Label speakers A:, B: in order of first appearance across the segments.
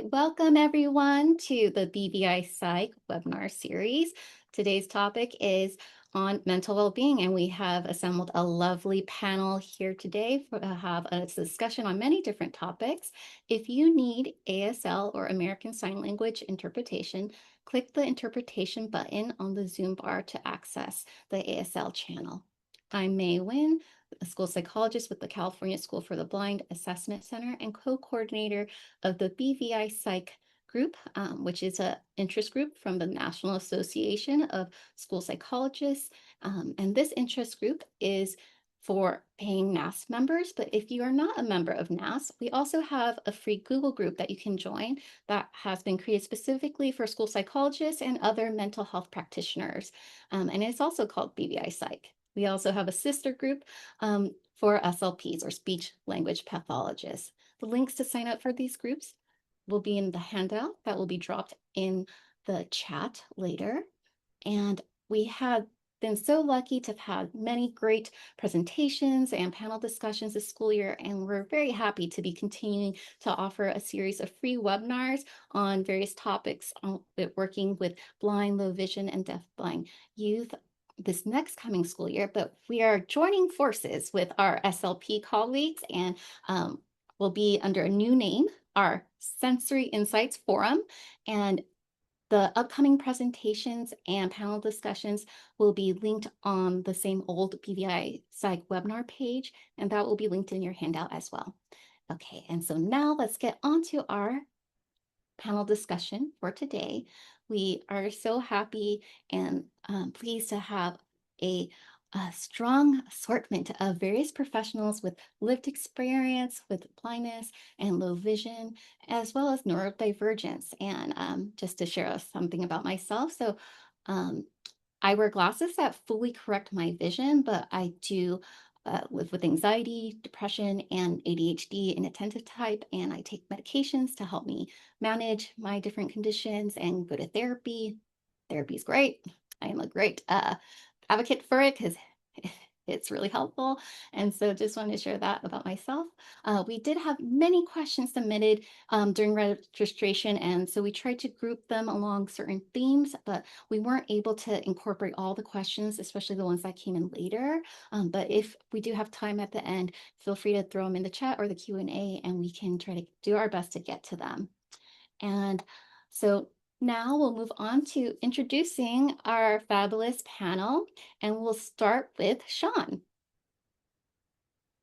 A: Welcome everyone to the BVIPsych webinar series. Today's topic is on mental well-being, and we have assembled a lovely panel here today to have a discussion on many different topics. If you need ASL or American Sign Language interpretation, click the interpretation button on the Zoom bar to access the ASL channel. I'm May Wynn, a school psychologist with the California School for the Blind Assessment Center and co-coordinator of the BVIPsych group, which is an interest group from the National Association of School Psychologists. And this interest group is for paying NAS members, but if you are not a member of NAS, we also have a free Google group that you can join that has been created specifically for school psychologists and other mental health practitioners. And it's also called BVIPsych. We also have a sister group for SLPs, or speech language pathologists. The links to sign up for these groups will be in the handout that will be dropped in the chat later. And we have been so lucky to have had many great presentations and panel discussions this school year, and we're very happy to be continuing to offer a series of free webinars on various topics working with blind, low vision, and deafblind youth this next coming school year. But we are joining forces with our SLP colleagues, and will be under a new name, our Sensory Insights Forum. And the upcoming presentations and panel discussions will be linked on the same old BVIPsych webinar page, and that will be linked in your handout as well. Okay, and so now let's get on to our panel discussion for today. We are so happy and pleased to have a strong assortment of various professionals with lived experience with blindness and low vision, as well as neurodivergence. And just to share something about myself, so I wear glasses that fully correct my vision, but I do live with anxiety, depression, and ADHD inattentive type, and I take medications to help me manage my different conditions and go to therapy. Therapy is great. I am a great advocate for it because it's really helpful. And so just wanted to share that about myself. We did have many questions submitted during registration, and so we tried to group them along certain themes, but we weren't able to incorporate all the questions, especially the ones that came in later. But if we do have time at the end, feel free to throw them in the chat or the Q&A, and we can try to do our best to get to them. And so now we'll move on to introducing our fabulous panel, and we'll start with Shawn.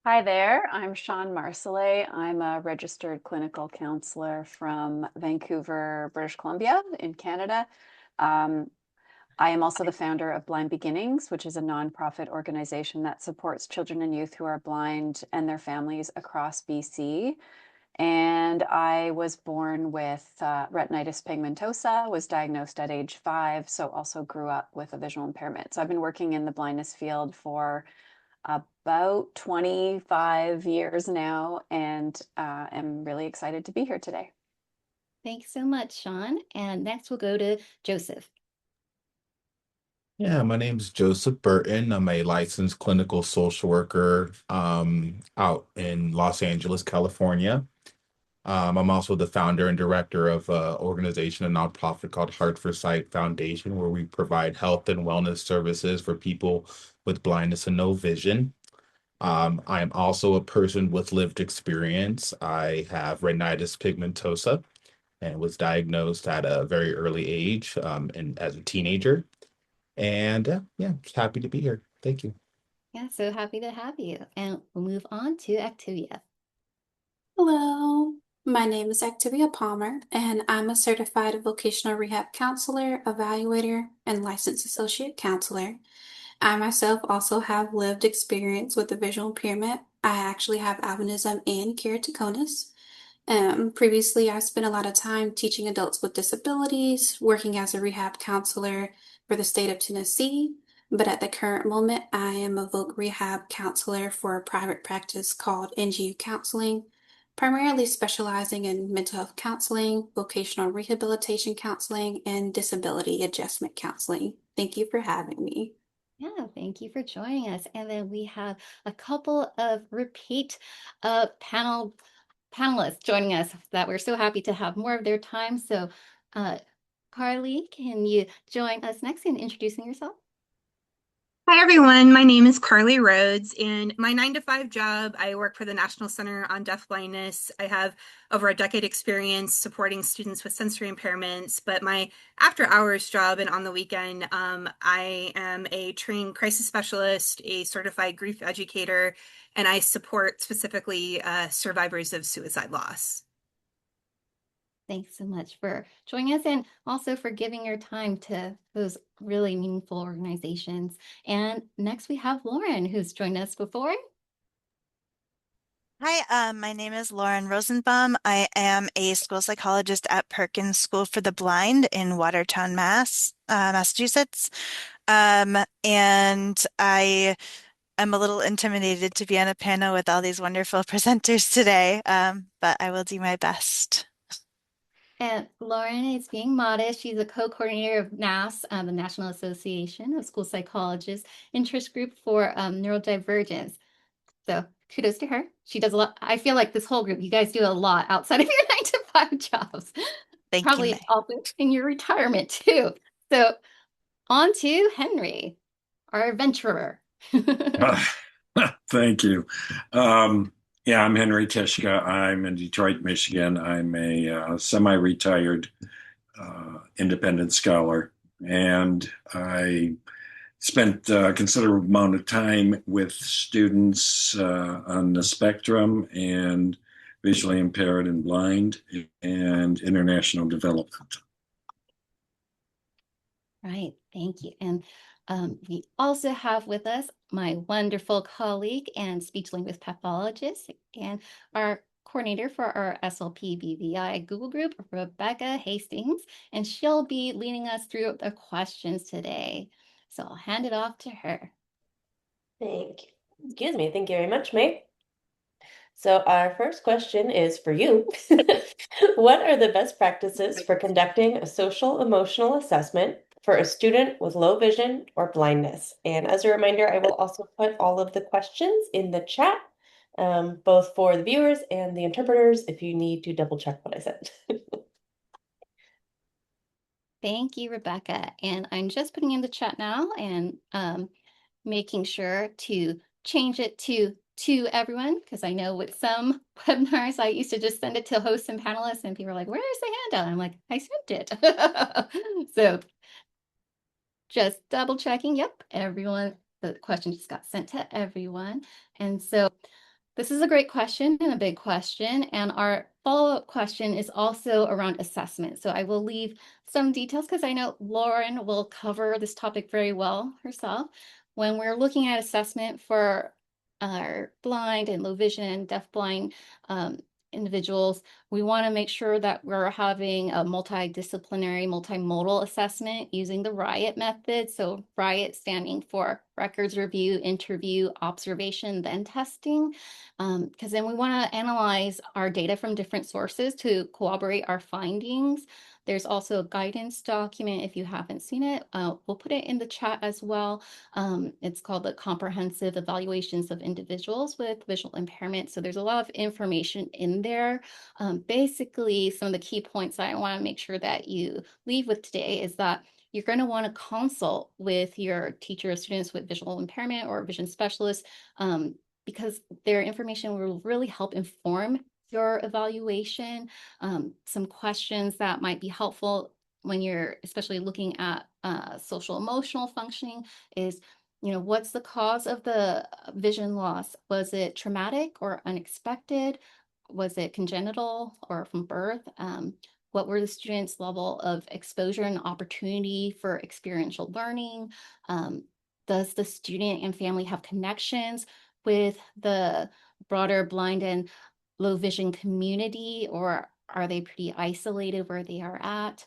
B: Hi there, I'm Shawn Marsolais. I'm a registered clinical counselor from Vancouver, British Columbia in Canada. I am also the founder of Blind Beginnings, which is a nonprofit organization that supports children and youth who are blind and their families across BC. And I was born with retinitis pigmentosa, was diagnosed at age 5, so also grew up with a visual impairment. So I've been working in the blindness field for about 25 years now, and am really excited to be here today.
A: Thanks so much, Shawn. And next we'll go to Joseph.
C: Yeah, my name is Joseph Burton. I'm a licensed clinical social worker out in Los Angeles, California. I'm also the founder and director of an organization, a nonprofit called Heart for Sight Foundation, where we provide health and wellness services for people with blindness and no vision. I am also a person with lived experience. I have retinitis pigmentosa and was diagnosed at a very early age and as a teenager. And yeah, just happy to be here. Thank you.
A: Yeah, so happy to have you. And we'll move on to Ayctivia.
D: Hello, my name is Ayctivia Palmer, and I'm a certified vocational rehab counselor, evaluator, and licensed associate counselor. I myself also have lived experience with a visual impairment. I actually have albinism and keratoconus. Previously, I spent a lot of time teaching adults with disabilities, working as a rehab counselor for the state of Tennessee. But at the current moment, I am a voc rehab counselor for a private practice called NGU Counseling, primarily specializing in mental health counseling, vocational rehabilitation counseling, and disability adjustment counseling. Thank you for having me.
A: Yeah, thank you for joining us. And then we have a couple of repeat panel panelists joining us that we're so happy to have more of their time. So, Carlie, can you join us next in introducing yourself?
E: Hi, everyone. My name is Carlie Rhoads. In my 9-to-5 job, I work for the National Center on Deafblindness. I have over a decade experience supporting students with sensory impairments, but my after-hours job and on the weekend, I am a trained crisis specialist, a certified grief educator, and I support specifically survivors of suicide loss.
A: Thanks so much for joining us and also for giving your time to those really meaningful organizations. And next we have Lauren, who's joined us before.
F: Hi, my name is Lauren Rosenbaum. I am a school psychologist at Perkins School for the Blind in Watertown, Massachusetts. And I am a little intimidated to be on a panel with all these wonderful presenters today, but I will do my best.
A: And Lauren is being modest. She's a co-coordinator of NAS, the National Association of School Psychologists interest group for neurodivergence. So kudos to her. She does a lot. I feel like this whole group, you guys do a lot outside of your 9-to-5 jobs.
F: Thank
A: Probably
F: you, May.
A: also in your retirement too. So on to Henry, our adventurer.
G: Thank you. Yeah, I'm Henry Tyszka. I'm in Detroit, Michigan. I'm a semi-retired independent scholar, and I spent a considerable amount of time with students on the spectrum and visually impaired and blind and international development.
A: Right, thank you. And we also have with us my wonderful colleague and speech language pathologist and our coordinator for our SLP BVI Google group, Rebecca Hastings, and she'll be leading us through the questions today. So I'll hand it off to her.
H: Thank you very much, May. So our first question is for you. What are the best practices for conducting a social emotional assessment for a student with low vision or blindness? And as a reminder, I will also put all of the questions in the chat, both for the viewers and the interpreters, if you need to double check what I said.
A: Thank you, Rebecca. And I'm just putting in the chat now and making sure to change it to everyone, because I know with some webinars, I used to just send it to hosts and panelists and people are like, where's the handout? I'm like, I sent it. So just double checking. Yep, everyone, the question just got sent to everyone. And so this is a great question and a big question. And our follow-up question is also around assessment. So I will leave some details because I know Lauren will cover this topic very well herself. When we're looking at assessment for our blind and low vision, deafblind individuals, we want to make sure that we're having a multidisciplinary, multimodal assessment using the RIOT method. So RIOT standing for records review, interview, observation, then testing. Because then we want to analyze our data from different sources to corroborate our findings. There's also a guidance document if you haven't seen it. We'll put it in the chat as well. It's called the Comprehensive Evaluations of Individuals with Visual Impairment. So there's a lot of information in there. Basically, some of the key points that I want to make sure that you leave with today is that you're going to want to consult with your teacher of students with visual impairment or vision specialist because their information will really help inform your evaluation. Some questions that might be helpful when you're especially looking at social emotional functioning is, what's the cause of the vision loss? Was it traumatic or unexpected? Was it congenital or from birth? What were the students' level of exposure and opportunity for experiential learning? Does the student and family have connections with the broader blind and low vision community, or are they pretty isolated where they are at?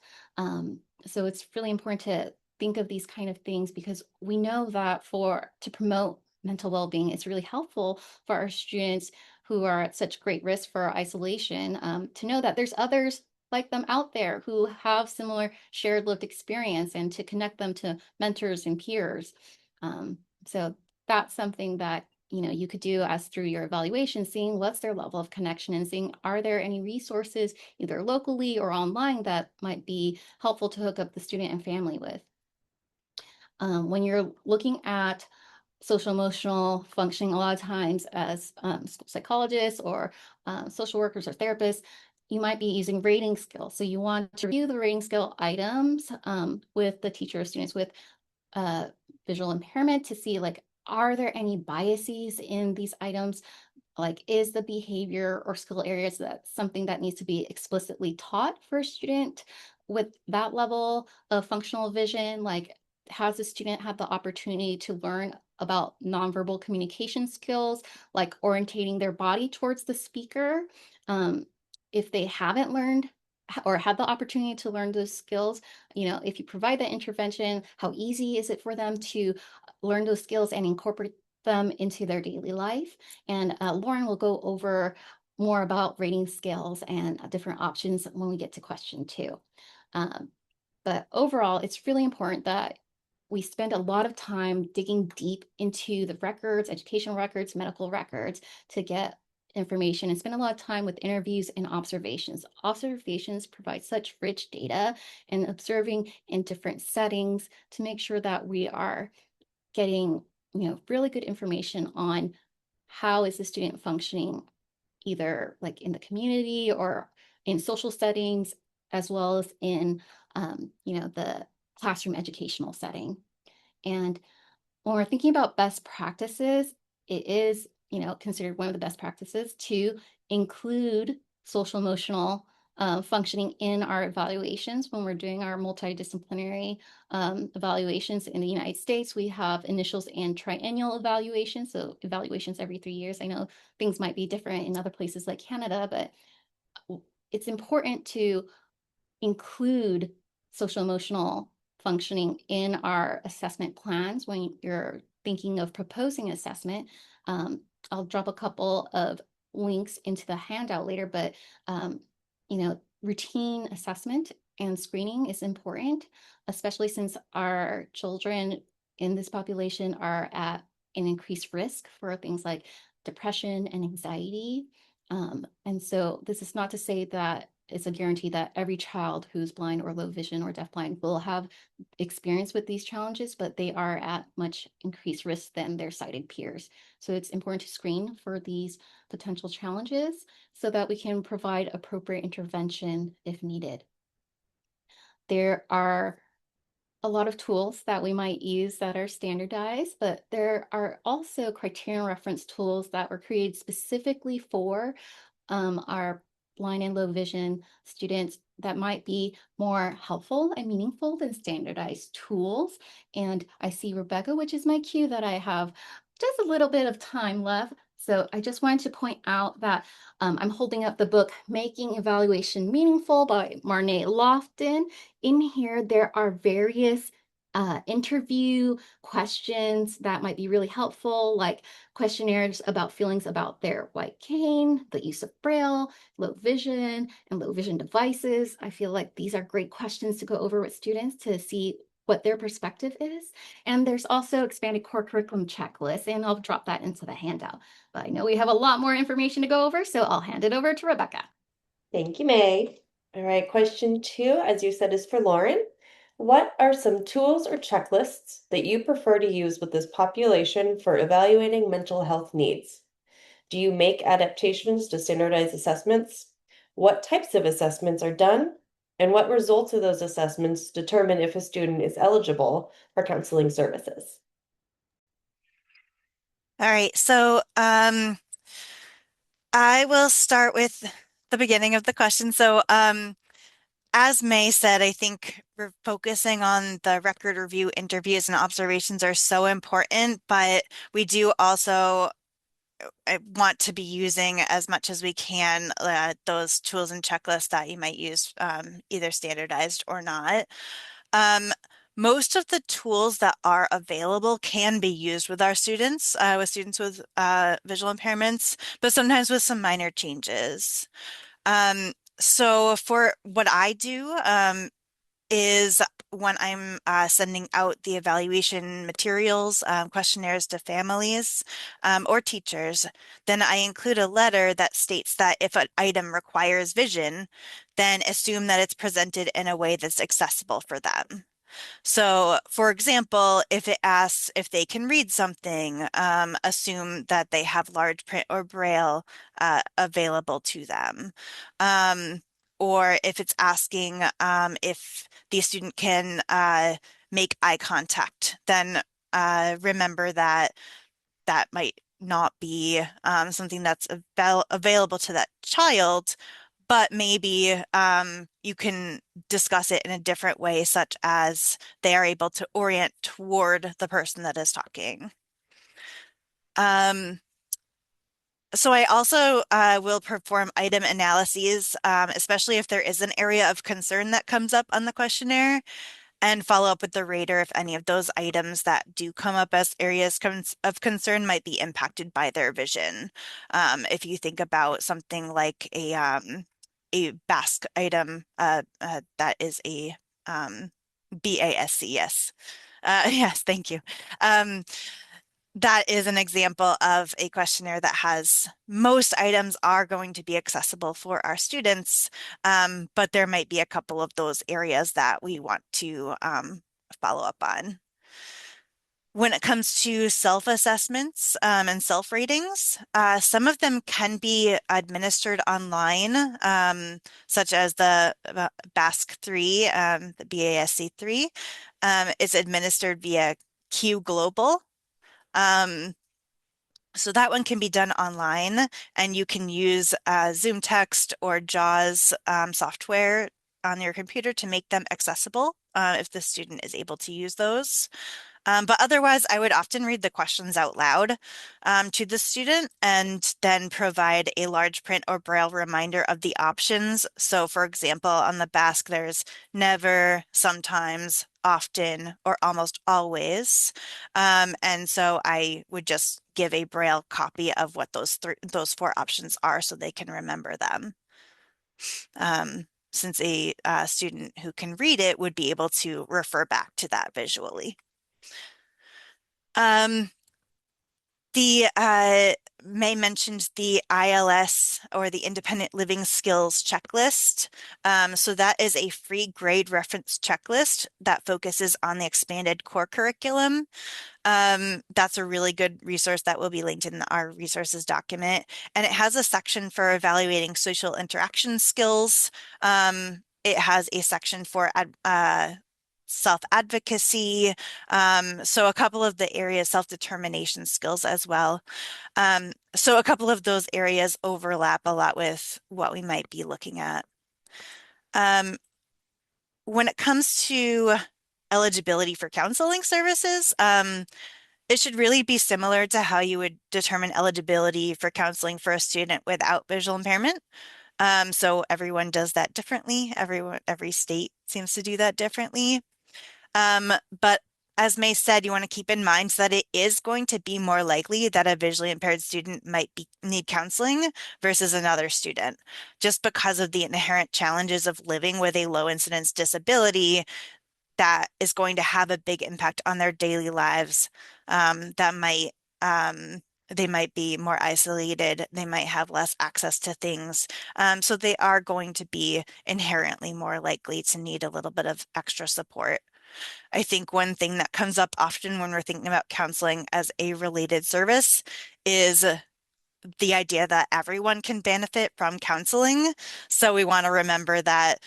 A: So it's really important to think of these kind of things because we know that to promote mental well-being, it's really helpful for our students who are at such great risk for isolation to know that there's others like them out there who have similar shared lived experience and to connect them to mentors and peers. So that's something that you could do as through your evaluation, seeing what's their level of connection and seeing, are there any resources either locally or online that might be helpful to hook up the student and family with. When you're looking at social emotional functioning, a lot of times as school psychologists or social workers or therapists, you might be using rating skills. So you want to review the rating scale items with the teacher or students with visual impairment to see, like, are there any biases in these items? Like, is the behavior or skill areas that something that needs to be explicitly taught for a student with that level of functional vision? Like, has the student had the opportunity to learn about nonverbal communication skills, like orientating their body towards the speaker? If they haven't learned or had the opportunity to learn those skills, if you provide that intervention, how easy is it for them to learn those skills and incorporate them into their daily life? And Lauren will go over more about rating scales and different options when we get to question 2. But overall, it's really important that we spend a lot of time digging deep into the records, educational records, medical records, to get information, and spend a lot of time with interviews and observations. Observations provide such rich data, and observing in different settings to make sure that we are getting really good information on how is the student functioning, either like in the community or in social settings, as well as in the classroom educational setting. And when we're thinking about best practices, it is considered one of the best practices to include social emotional functioning in our evaluations. When we're doing our multidisciplinary evaluations in the United States, we have initials and triennial evaluations, so evaluations every 3 years. I know things might be different in other places like Canada, but it's important to include social emotional functioning in our assessment plans when you're thinking of proposing assessment. I'll drop a couple of links into the handout later, but routine assessment and screening is important, especially since our children in this population are at an increased risk for things like depression and anxiety. And so this is not to say that it's a guarantee that every child who's blind or low vision or deafblind will have experience with these challenges, but they are at much increased risk than their sighted peers. So it's important to screen for these potential challenges so that we can provide appropriate intervention if needed. There are a lot of tools that we might use that are standardized, but there are also criterion reference tools that were created specifically for our blind and low vision students that might be more helpful and meaningful than standardized tools. And I see Rebecca, which is my cue that I have just a little bit of time left. So I just wanted to point out that I'm holding up the book Making Evaluation Meaningful by Marnay Lofton. In here, there are various interview questions that might be really helpful, like questionnaires about feelings about their white cane, the use of Braille, low vision, and low vision devices. I feel like these are great questions to go over with students to see what their perspective is. And there's also expanded core curriculum checklists, and I'll drop that into the handout. But I know we have a lot more information to go over, so I'll hand it over to Rebecca.
H: Thank you, May. All right, question 2, as you said, is for Lauren. What are some tools or checklists that you prefer to use with this population for evaluating mental health needs? Do you make adaptations to standardized assessments? What types of assessments are done? And what results of those assessments determine if a student is eligible for counseling services?
F: All right, so I will start with the beginning of the question. So as May said, I think we're focusing on the record review interviews and observations are so important, but we do also want to be using as much as we can those tools and checklists that you might use, either standardized or not. Most of the tools that are available can be used with our students, with visual impairments, but sometimes with some minor changes. So for what I do, is when I'm sending out the evaluation materials, questionnaires to families or teachers, then I include a letter that states that if an item requires vision, then assume that it's presented in a way that's accessible for them. So, for example, if it asks if they can read something, assume that they have large print or braille available to them. Or if it's asking if the student can make eye contact, then remember that that might not be something that's available to that child, but maybe you can discuss it in a different way, such as they are able to orient toward the person that is talking. So I also will perform item analyses, especially if there is an area of concern that comes up on the questionnaire, and follow up with the rater if any of those items that do come up as areas of concern might be impacted by their vision. If you think about something like a BASC item that is a BASC, yes. Yes, thank you. That is an example of a questionnaire that has most items are going to be accessible for our students, but there might be a couple of those areas that we want to follow up on. When it comes to self-assessments and self-ratings, some of them can be administered online, such as the BASC-3, the BASC-3. It's administered via Q Global. So that one can be done online, and you can use Zoom Text or JAWS software on your computer to make them accessible if the student is able to use those. But otherwise, I would often read the questions out loud to the student and then provide a large print or braille reminder of the options. So for example, on the BASC, there's never, sometimes, often, or almost always. And so I would just give a braille copy of what those four options are so they can remember them. Since a student who can read it would be able to refer back to that visually. May mentioned the ILS, or the Independent Living Skills Checklist. So that is a free grade reference checklist that focuses on the expanded core curriculum. That's a really good resource that will be linked in our resources document. And it has a section for evaluating social interaction skills. It has a section for self-advocacy. So a couple of the areas, self-determination skills as well. So a couple of those areas overlap a lot with what we might be looking at. When it comes to eligibility for counseling services, it should really be similar to how you would determine eligibility for counseling for a student without visual impairment. So everyone does that differently. Every state seems to do that differently. But as May said, you want to keep in mind that it is going to be more likely that a visually impaired student might need counseling versus another student, just because of the inherent challenges of living with a low incidence disability that is going to have a big impact on their daily lives. They might be more isolated. They might have less access to things. So they are going to be inherently more likely to need a little bit of extra support. I think one thing that comes up often when we're thinking about counseling as a related service is the idea that everyone can benefit from counseling. So we want to remember that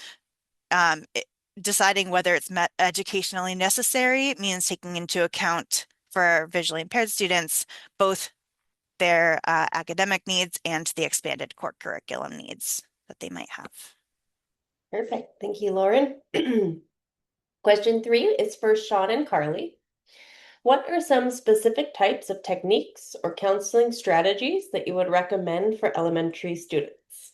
F: deciding whether it's educationally necessary means taking into account for visually impaired students both their academic needs and the expanded core curriculum needs that they might have.
H: Perfect. Thank you, Lauren. Question 3 is for Shawn and Carlie. What are some specific types of techniques or counseling strategies that you would recommend for elementary students?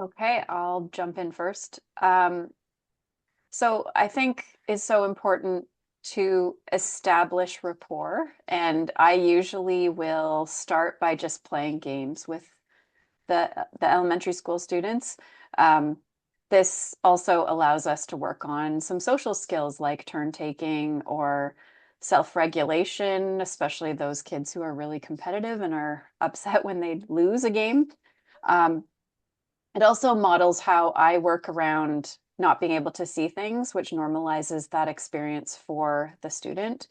B: Okay, I'll jump in first. So I think it's so important to establish rapport, and I usually will start by just playing games with the elementary school students. this also allows us to work on some social skills like turn taking or self-regulation, especially those kids who are really competitive and are upset when they lose a game. It also models how I work around not being able to see things, which normalizes that experience for the student.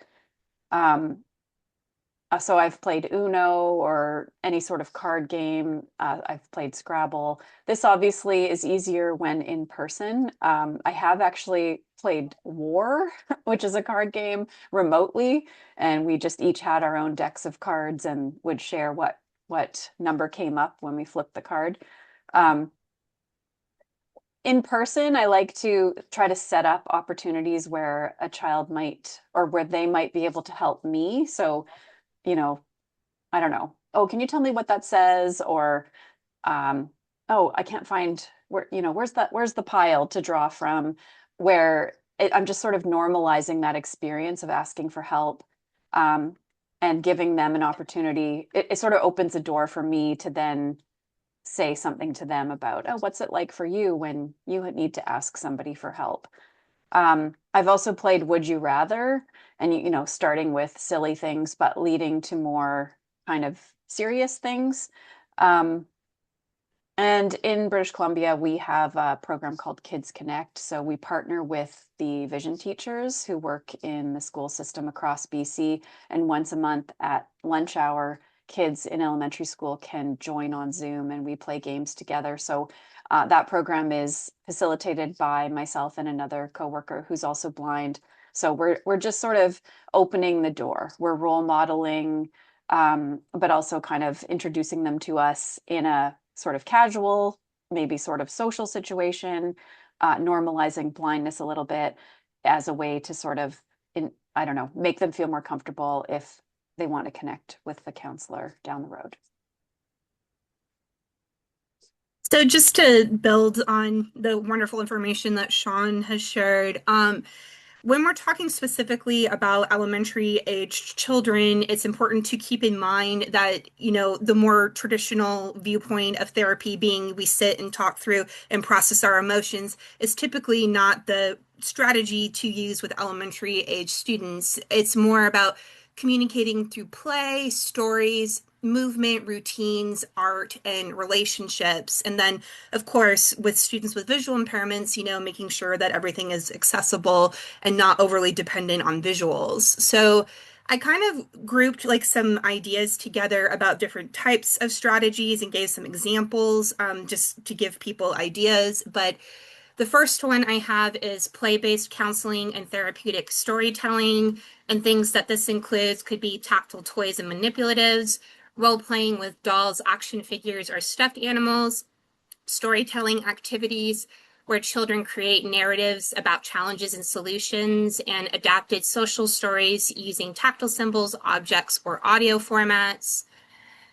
B: So I've played Uno or any sort of card game. I've played Scrabble. This obviously is easier when in person. I have actually played War, which is a card game, remotely, and we just each had our own decks of cards and would share what number came up when we flipped the card. In person, I like to try to set up opportunities where a child might, or where they might be able to help me. So, you know, I don't know. Oh, can you tell me what that says? Or, oh, I can't find where's the pile to draw from, where I'm just sort of normalizing that experience of asking for help, and giving them an opportunity. It sort of opens a door for me to then say something to them about, oh, what's it like for you when you need to ask somebody for help? I've also played Would You Rather, and starting with silly things, but leading to more kind of serious things. And in British Columbia, we have a program called Kids Connect. So we partner with the vision teachers who work in the school system across BC. And once a month at lunch hour, kids in elementary school can join on Zoom and we play games together. So that program is facilitated by myself and another coworker who's also blind. So we're just sort of opening the door. We're role modeling, but also kind of introducing them to us in a sort of casual, maybe sort of social situation, normalizing blindness a little bit as a way to sort of, I don't know, make them feel more comfortable if they want to connect with the counselor down the road.
E: So just to build on the wonderful information that Shawn has shared, when we're talking specifically about elementary aged children, it's important to keep in mind that, the more traditional viewpoint of therapy being we sit and talk through and process our emotions is typically not the strategy to use with elementary age students. It's more about communicating through play, stories, movement, routines, art, and relationships. And then, of course, with students with visual impairments, making sure that everything is accessible and not overly dependent on visuals. So I kind of grouped like some ideas together about different types of strategies and gave some examples, just to give people ideas. But the first one I have is play-based counseling and therapeutic storytelling. And things that this includes could be tactile toys and manipulatives, role-playing with dolls, action figures, or stuffed animals, storytelling activities where children create narratives about challenges and solutions, and adapted social stories using tactile symbols, objects, or audio formats.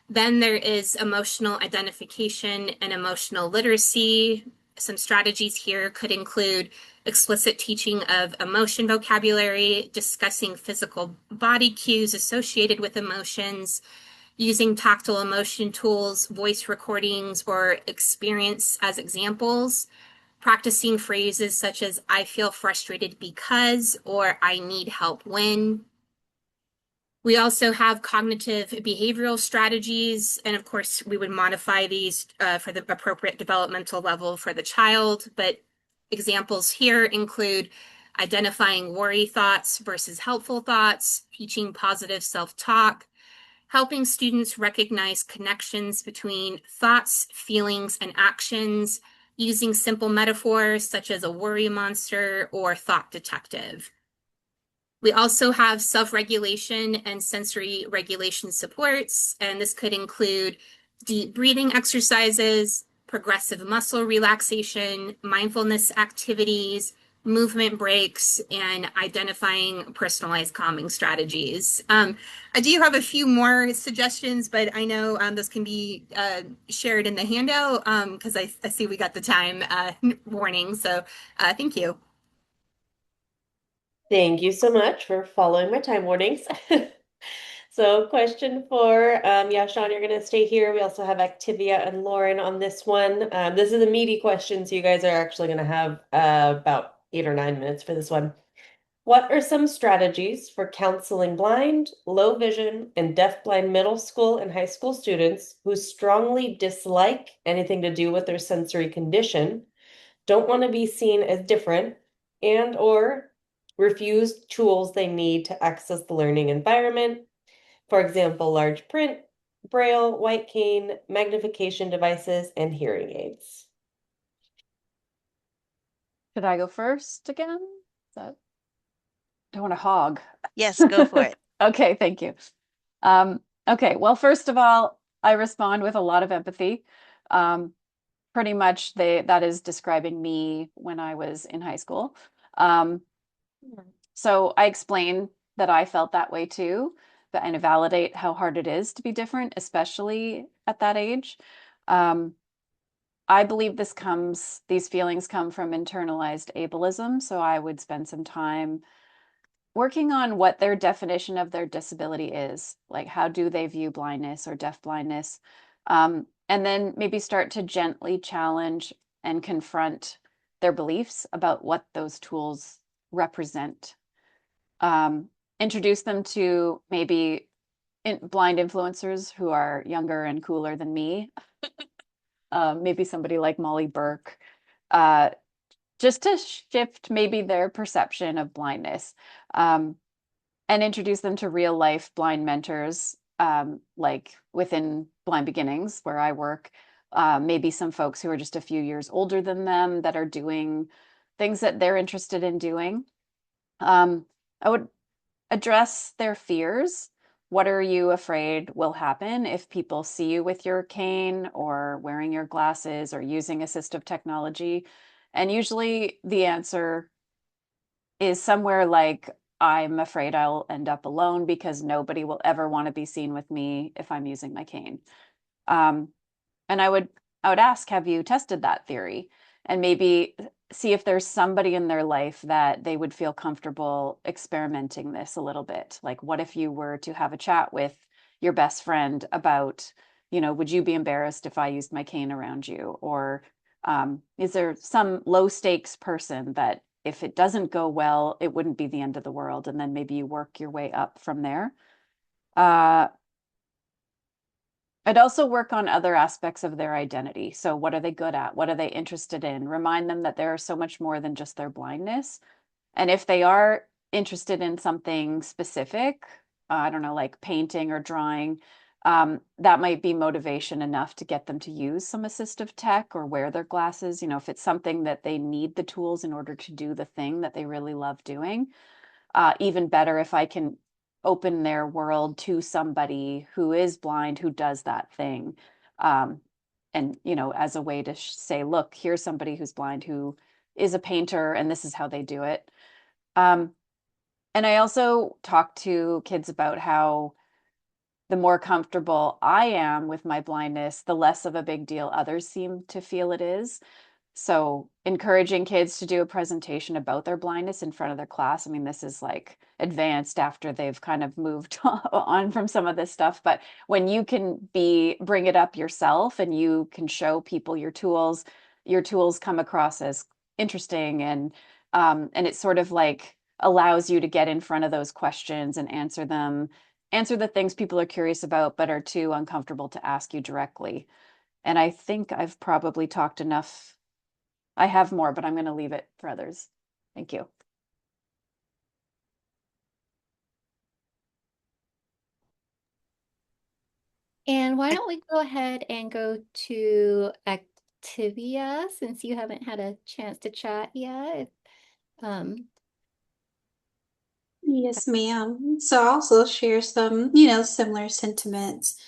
E: Then there is emotional identification and emotional literacy. Some strategies here could include explicit teaching of emotion vocabulary, discussing physical body cues associated with emotions, using tactile emotion tools, voice recordings, or experience as examples, practicing phrases such as I feel frustrated because, or I need help when. We also have cognitive behavioral strategies, and of course, we would modify these for the appropriate developmental level for the child. But examples here include identifying worry thoughts versus helpful thoughts, teaching positive self-talk, helping students recognize connections between thoughts, feelings, and actions, using simple metaphors such as a worry monster or thought detective. We also have self-regulation and sensory regulation supports, and this could include deep breathing exercises, progressive muscle relaxation, mindfulness activities, movement breaks, and identifying personalized calming strategies. I do have a few more suggestions, but I know those can be shared in the handout because I see we got the time warning. So thank you.
H: Thank you so much for following my time warnings. So question four, yeah, Shawn, you're gonna stay here. We also have Ayctivia and Lauren on this one. This is a meaty question, so you guys are actually gonna have about 8 or 9 minutes for this one. What are some strategies for counseling blind, low vision, and deafblind middle school and high school students who strongly dislike anything to do with their sensory condition, don't want to be seen as different, and or refuse tools they need to access the learning environment? For example, large print, braille, white cane, magnification devices, and hearing aids.
B: Should I go first again? Don't want to hog.
F: Yes, go for it.
B: Okay, thank you. Okay, well, first of all, I respond with a lot of empathy. Pretty much that is describing me when I was in high school. So I explain that I felt that way too, and validate how hard it is to be different, especially at that age. I believe these feelings come from internalized ableism. So I would spend some time working on what their definition of their disability is. Like, how do they view blindness or deafblindness? And then maybe start to gently challenge and confront their beliefs about what those tools represent. Introduce them to maybe blind influencers who are younger and cooler than me. Maybe somebody like Molly Burke, just to shift maybe their perception of blindness, and introduce them to real life blind mentors, like within Blind Beginnings, where I work, maybe some folks who are just a few years older than them that are doing things that they're interested in doing. I would address their fears. What are you afraid will happen if people see you with your cane or wearing your glasses or using assistive technology? And usually the answer is somewhere like, I'm afraid I'll end up alone because nobody will ever want to be seen with me if I'm using my cane. And I would ask, have you tested that theory? And maybe see if there's somebody in their life that they would feel comfortable experimenting this a little bit. Like, what if you were to have a chat with your best friend about, would you be embarrassed if I used my cane around you? Or is there some low stakes person that if it doesn't go well, it wouldn't be the end of the world? And then maybe you work your way up from there. I'd also work on other aspects of their identity. So what are they good at? What are they interested in? Remind them that there is so much more than just their blindness. And if they are interested in something specific, I don't know, like painting or drawing, that might be motivation enough to get them to use some assistive tech or wear their glasses. If it's something that they need the tools in order to do the thing that they really love doing, even better if I can open their world to somebody who is blind, who does that thing. And, as a way to say, look, here's somebody who's blind, who is a painter, and this is how they do it. And I also talk to kids about how the more comfortable I am with my blindness, the less of a big deal others seem to feel it is. So encouraging kids to do a presentation about their blindness in front of their class. I mean, this is like advanced after they've kind of moved on from some of this stuff. But when you can bring it up yourself and you can show people your tools come across as interesting, and it sort of like allows you to get in front of those questions and answer the things people are curious about but are too uncomfortable to ask you directly. And I think I've probably talked enough. I have more, but I'm going to leave it for others. Thank you.
A: And why don't we go ahead and go to Ayctivia, since you haven't had a chance to chat yet.
D: Yes, ma'am. So I also share some, similar sentiments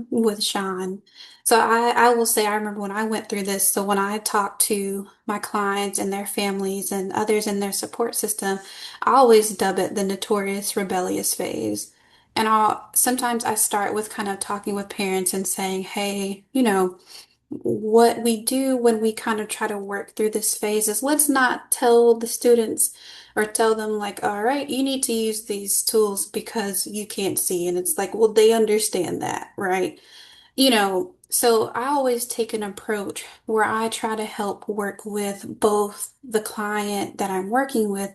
D: with Shawn. So I will say I remember when I went through this. So when I talked to my clients and their families and others in their support system, I always dub it the notorious rebellious phase. And sometimes I start with kind of talking with parents and saying, hey, what we do when we kind of try to work through this phase is let's not tell the students or tell them like, all right, you need to use these tools because you can't see. And it's like, well, they understand that, right? So I always take an approach where I try to help work with both the client that I'm working with,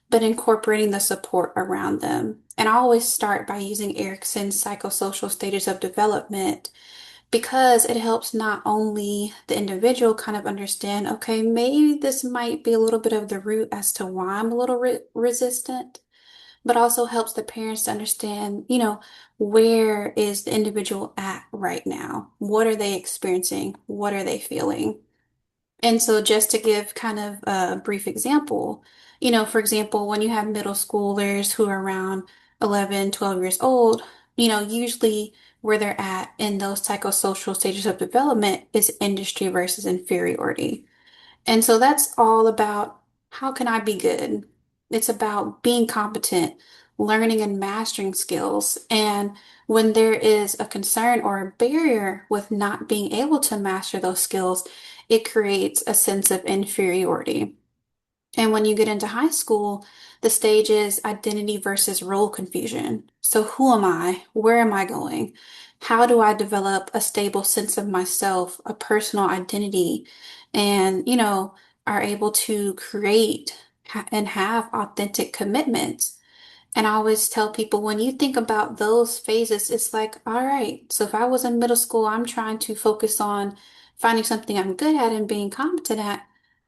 D: but incorporating the support around them. And I always start by using Erickson's psychosocial stages of development because it helps not only the individual kind of understand, okay, maybe this might be a little bit of the root as to why I'm a little resistant, but also helps the parents to understand, where is the individual at right now? What are they experiencing? What are they feeling? And so, just to give kind of a brief example, for example, when you have middle schoolers who are around 11, 12 years old, usually where they're at in those psychosocial stages of development is industry versus inferiority. And so that's all about how can I be good? It's about being competent, learning and mastering skills. And when there is a concern or a barrier with not being able to master those skills, it creates a sense of inferiority. And when you get into high school, the stage is identity versus role confusion. So, who am I? Where am I going? How do I develop a stable sense of myself, a personal identity, and, are able to create and have authentic commitments? And I always tell people when you think about those phases, it's like, all right, so if I was in middle school, I'm trying to focus on finding something I'm good at and being competent at,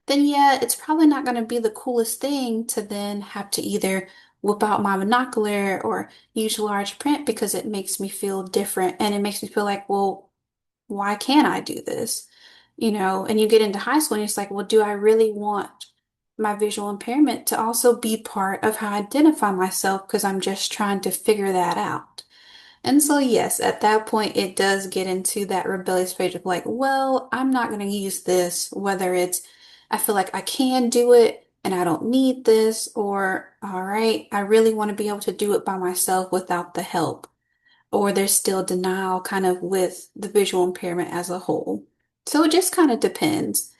D: then yeah, it's probably not going to be the coolest thing to then have to either whip out my monocular or use large print because it makes me feel different and it makes me feel like, well, why can't I do this? And you get into high school and it's like, well, do I really want my visual impairment to also be part of how I identify myself because I'm just trying to figure that out. And so, yes, at that point, it does get into that rebellious phase of like, well, I'm not going to use this, whether it's I feel like I can do it and I don't need this, or all right, I really want to be able to do it by myself without the help, or there's still denial kind of with the visual impairment as a whole. So it just kind of depends.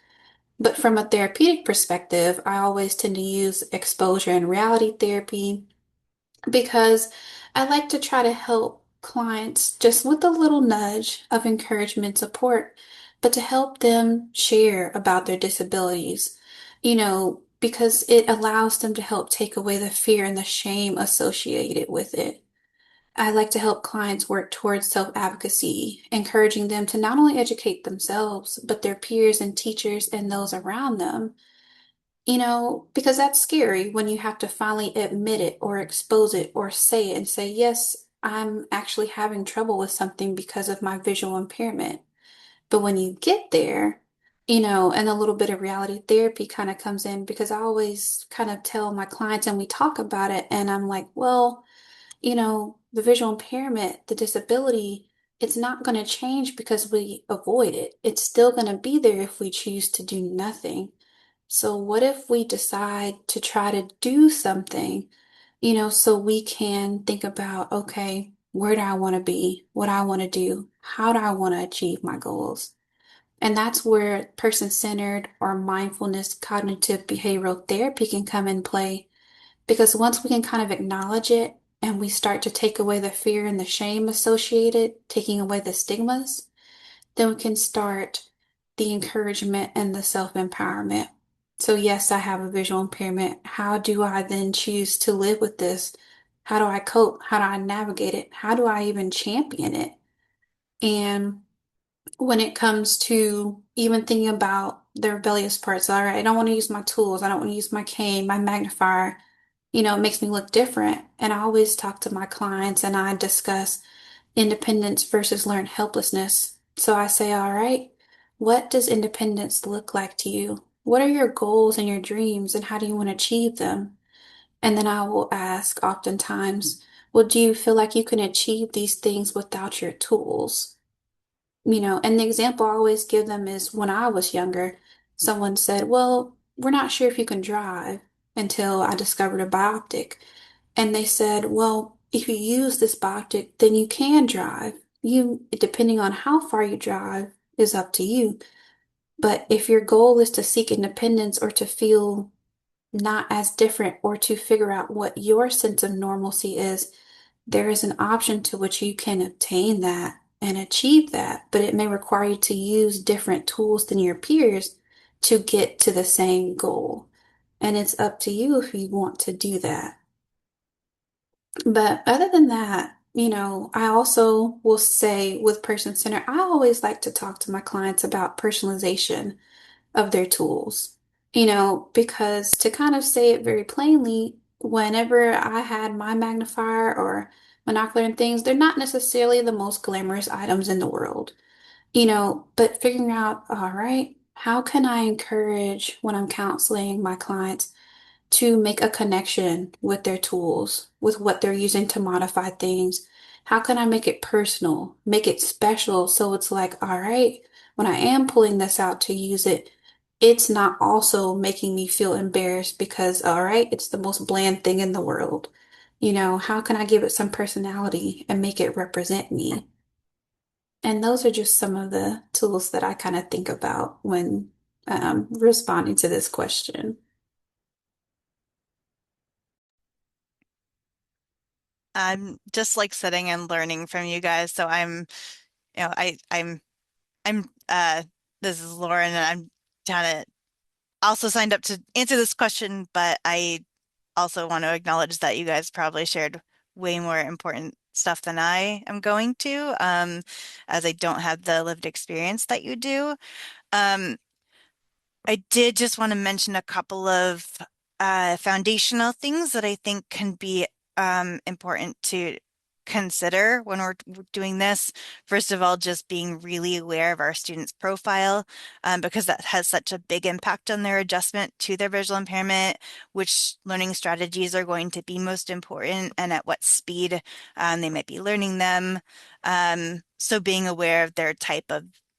D: But from a therapeutic perspective, I always tend to use exposure and reality therapy because I like to try to help clients just with a little nudge of encouragement, support, but to help them share about their disabilities, because it allows them to help take away the fear and the shame associated with it. I like to help clients work towards self-advocacy, encouraging them to not only educate themselves, but their peers and teachers and those around them. Because that's scary when you have to finally admit it or expose it or say it and say, yes, I'm actually having trouble with something because of my visual impairment. But when you get there, and a little bit of reality therapy kind of comes in because I always kind of tell my clients and we talk about it, and I'm like, well, the visual impairment, the disability, it's not going to change because we avoid it. It's still going to be there if we choose to do nothing. So what if we decide to try to do something, so we can think about, okay, where do I want to be? What I want to do? How do I want to achieve my goals? And that's where person-centered or mindfulness cognitive behavioral therapy can come in play. Because once we can kind of acknowledge it and we start to take away the fear and the shame associated, taking away the stigmas, then we can start the encouragement and the self-empowerment. So, yes, I have a visual impairment. How do I then choose to live with this? How do I cope? How do I navigate it? How do I even champion it? And when it comes to even thinking about the rebellious parts, all right, I don't want to use my tools. I don't want to use my cane, my magnifier. It makes me look different. And I always talk to my clients and I discuss independence versus learned helplessness. So I say, all right, what does independence look like to you? What are your goals and your dreams and how do you want to achieve them? And then I will ask oftentimes, well, do you feel like you can achieve these things without your tools? And the example I always give them is when I was younger, someone said, well, we're not sure if you can drive until I discovered a bioptic. And they said, well, if you use this bioptic, then you can drive. Depending on how far you drive, is up to you. But if your goal is to seek independence or to feel not as different or to figure out what your sense of normalcy is, there is an option to which you can obtain that and achieve that, but it may require you to use different tools than your peers to get to the same goal. And it's up to you if you want to do that. But other than that, I also will say with Person Center, I always like to talk to my clients about personalization of their tools. Because to kind of say it very plainly, whenever I had my magnifier or monocular and things, they're not necessarily the most glamorous items in the world, but figuring out, all right, how can I encourage when I'm counseling my clients to make a connection with their tools, with what they're using to modify things? How can I make it personal, make it special so it's like, all right, when I am pulling this out to use it, it's not also making me feel embarrassed because, all right, it's the most bland thing in the world. How can I give it some personality and make it represent me? And those are just some of the tools that I kind of think about when responding to this question.
F: I'm just like sitting and learning from you guys. So I'm this is Lauren, and I'm kind of also signed up to answer this question, but I also want to acknowledge that you guys probably shared way more important stuff than I am going to, as I don't have the lived experience that you do. Um, I did just want to mention a couple of foundational things that I think can be important to consider when we're doing this. First of all, just being really aware of our student's profile, because that has such a big impact on their adjustment to their visual impairment, which learning strategies are going to be most important, and at what speed they might be learning them. So being aware of their type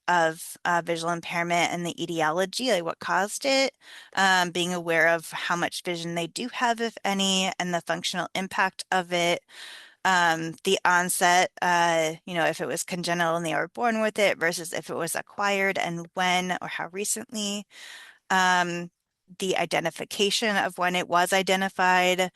F: of visual impairment and the etiology, like what caused it, being aware of how much vision they do have, if any, and the functional impact of it, the onset, if it was congenital and they were born with it versus if it was acquired and when or how recently, the identification of when it was identified,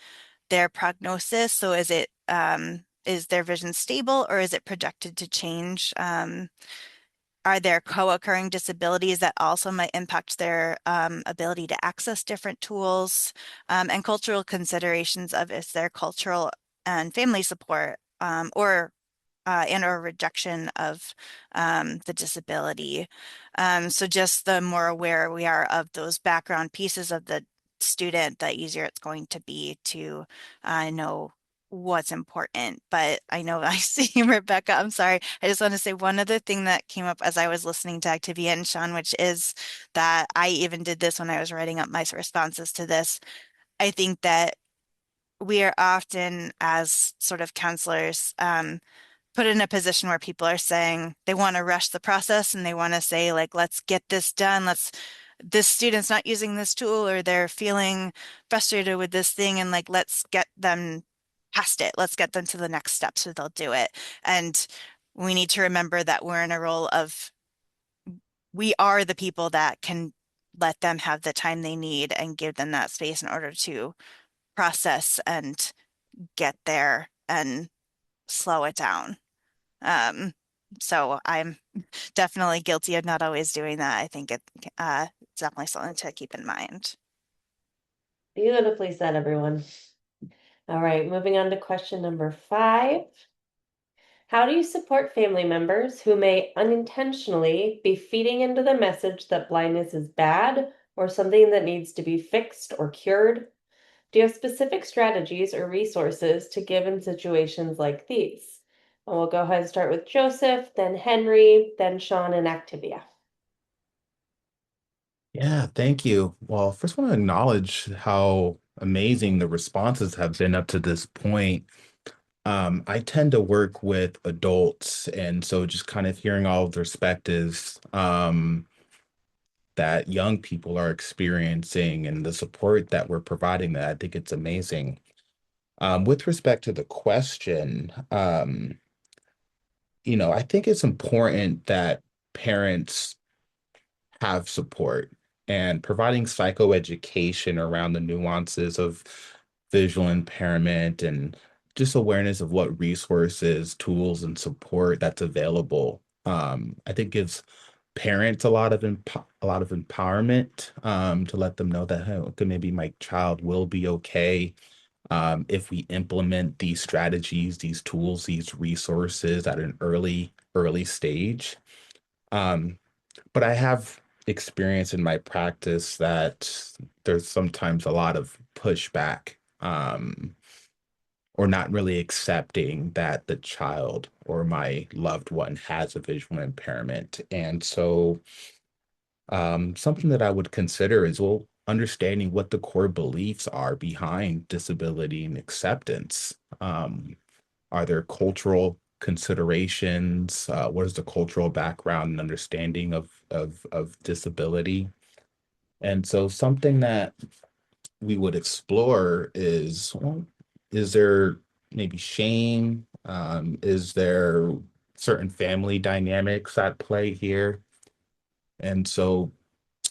F: their prognosis. So is their vision stable or is it projected to change? Are there co-occurring disabilities that also might impact their ability to access different tools, and cultural considerations of is there cultural and family support, or rejection of the disability. So just the more aware we are of those background pieces of the student, the easier it's going to be to know what's important. But I know I see Rebecca, I'm sorry. I just want to say one other thing that came up as I was listening to Ayctivia and Shawn, which is that I even did this when I was writing up my responses to this. I think that we are often, as sort of counselors, put in a position where people are saying they want to rush the process and they want to say, like, let's get this done. This student's not using this tool or they're feeling frustrated with this thing, and like, let's get them past it. Let's get them to the next step so they'll do it. And we need to remember that we're in a role of, we are the people that can let them have the time they need and give them that space in order to process and get there and slow it down. So I'm definitely guilty of not always doing that. I think it's definitely something to keep in mind.
H: Beautifully said, everyone. All right, moving on to question number 5. How do you support family members who may unintentionally be feeding into the message that blindness is bad or something that needs to be fixed or cured? Do you have specific strategies or resources to give in situations like these? And we'll go ahead and start with Joseph, then Henry, then Shawn and Ayctivia.
C: Yeah, thank you. Well, first I want to acknowledge how amazing the responses have been up to this point. I tend to work with adults, and so just kind of hearing all of the perspectives that young people are experiencing and the support that we're providing that, I think it's amazing. With respect to the question, I think it's important that parents have support and providing psychoeducation around the nuances of visual impairment and just awareness of what resources, tools, and support that's available. I think gives parents a lot of empowerment to let them know that, hey, okay, maybe my child will be okay if we implement these strategies, these tools, these resources at an early stage. Um, but I have experience in my practice that there's sometimes a lot of pushback, or not really accepting that the child or my loved one has a visual impairment. And so something that I would consider is, well, understanding what the core beliefs are behind disability and acceptance. Are there cultural considerations? What is the cultural background and understanding of disability? And so something that we would explore is, well, is there maybe shame? Is there certain family dynamics at play here? And so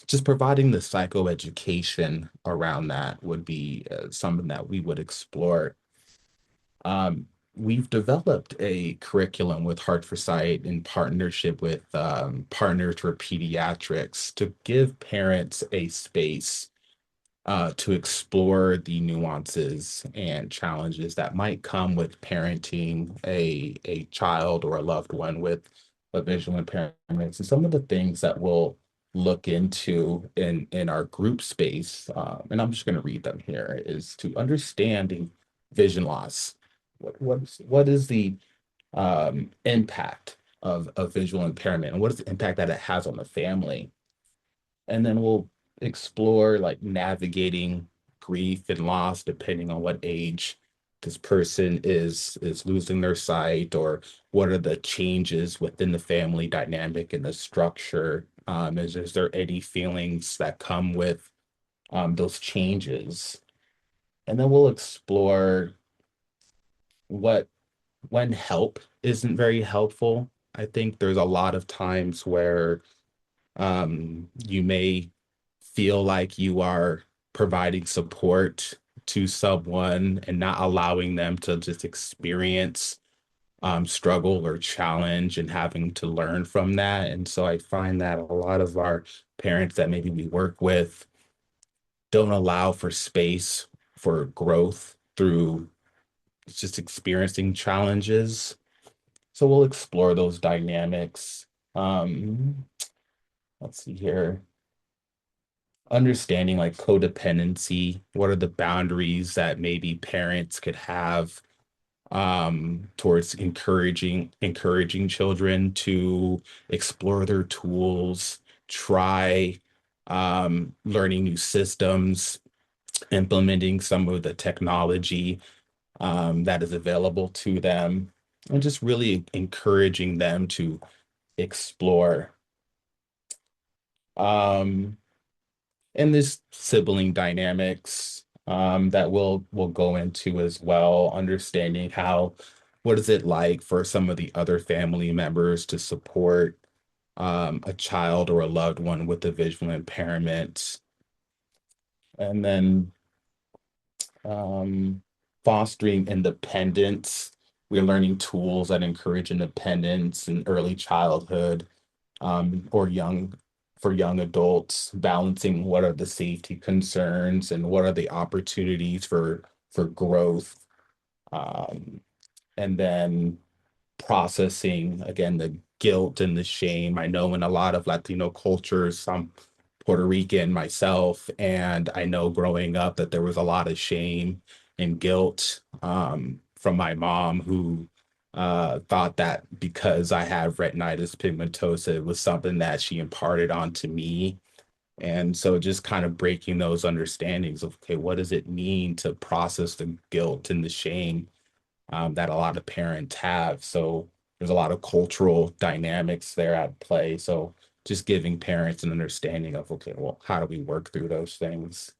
C: just providing the psychoeducation around that would be something that we would explore. We've developed a curriculum with Heart for Sight in partnership with Partners for Pediatrics to give parents a space to explore the nuances and challenges that might come with parenting a child or a loved one with a visual impairments. And some of the things that we'll look into in our group space, and I'm just going to read them here, is to understanding vision loss. What is the impact of visual impairment, and what is the impact that it has on the family? And then we'll explore like navigating grief and loss depending on what age this person is losing their sight, or what are the changes within the family dynamic and the structure. Is there any feelings that come with those changes? And then we'll explore what when help isn't very helpful. I think there's a lot of times where you may feel like you are providing support to someone and not allowing them to just experience struggle or challenge and having to learn from that. And so I find that a lot of our parents that maybe we work with don't allow for space for growth through just experiencing challenges. So we'll explore those dynamics. Let's see here. Understanding like codependency, what are the boundaries that maybe parents could have towards encouraging children to explore their tools, try learning new systems, implementing some of the technology that is available to them, and just really encouraging them to explore. And this sibling dynamics that we'll go into as well, understanding what is it like for some of the other family members to support a child or a loved one with a visual impairment, and then fostering independence. We're learning tools that encourage independence in early childhood, or for young adults, balancing what are the safety concerns and what are the opportunities for growth, and then processing again the guilt and the shame. I know in a lot of Latino cultures, I'm Puerto Rican myself, and I know growing up that there was a lot of shame and guilt from my mom, who thought that because I have retinitis pigmentosa, it was something that she imparted onto me. And so just kind of breaking those understandings of, okay, what does it mean to process the guilt and the shame that a lot of parents have? So there's a lot of cultural dynamics there at play. So just giving parents an understanding of, okay, well, how do we work through those things?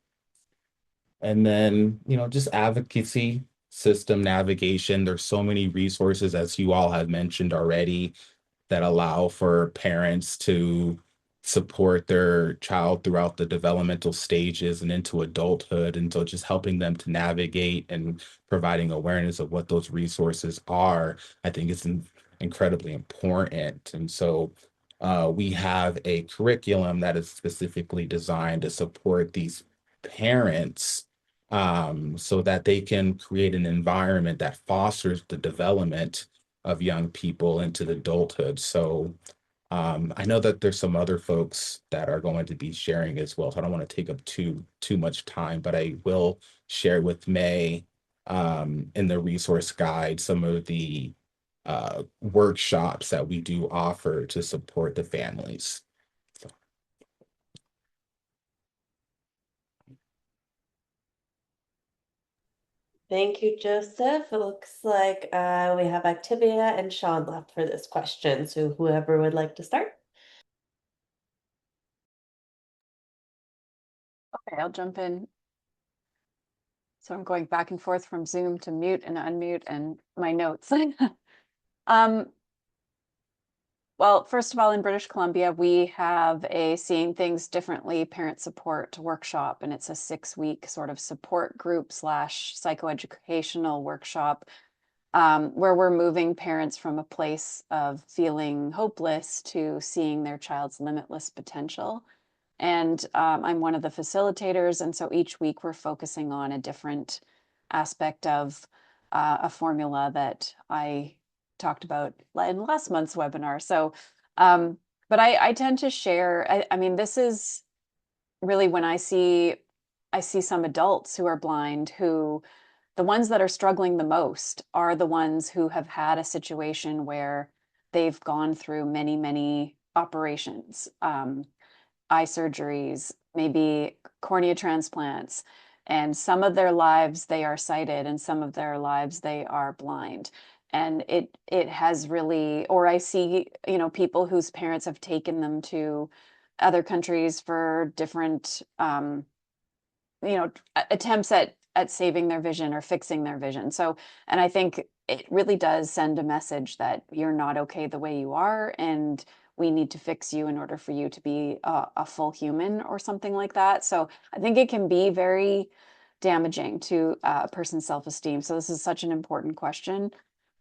C: And then, just advocacy, system navigation. There's so many resources, as you all have mentioned already. that allow for parents to support their child throughout the developmental stages and into adulthood. And so just helping them to navigate and providing awareness of what those resources are, I think is incredibly important. And so we have a curriculum that is specifically designed to support these parents so that they can create an environment that fosters the development of young people into the adulthood. So I know that there's some other folks that are going to be sharing as well, so I don't want to take up too much time, but I will share with May in the resource guide some of the workshops that we do offer to support the families. So.
H: Thank you, Joseph. It looks like we have Ayctivia and Shawn left for this question. So whoever would like to start.
B: Okay, I'll jump in. So I'm going back and forth from Zoom to mute and unmute and my notes. Well, first of all, in British Columbia, we have a Seeing Things Differently parent support workshop, and it's a 6-week sort of support group / psychoeducational workshop where we're moving parents from a place of feeling hopeless to seeing their child's limitless potential. And I'm one of the facilitators, and so each week we're focusing on a different aspect of a formula that I talked about in last month's webinar. So, but I tend to share, I mean, this is really when I see some adults who are blind, who the ones that are struggling the most are the ones who have had a situation where they've gone through many operations, eye surgeries, maybe cornea transplants, and some of their lives they are sighted and some of their lives they are blind. And it has really, or I see, you know, people whose parents have taken them to other countries for different, you know, attempts at saving their vision or fixing their vision. So, and I think it really does send a message that you're not okay the way you are, and we need to fix you in order for you to be a full human or something like that. So I think it can be very damaging to a person's self-esteem. So this is such an important question.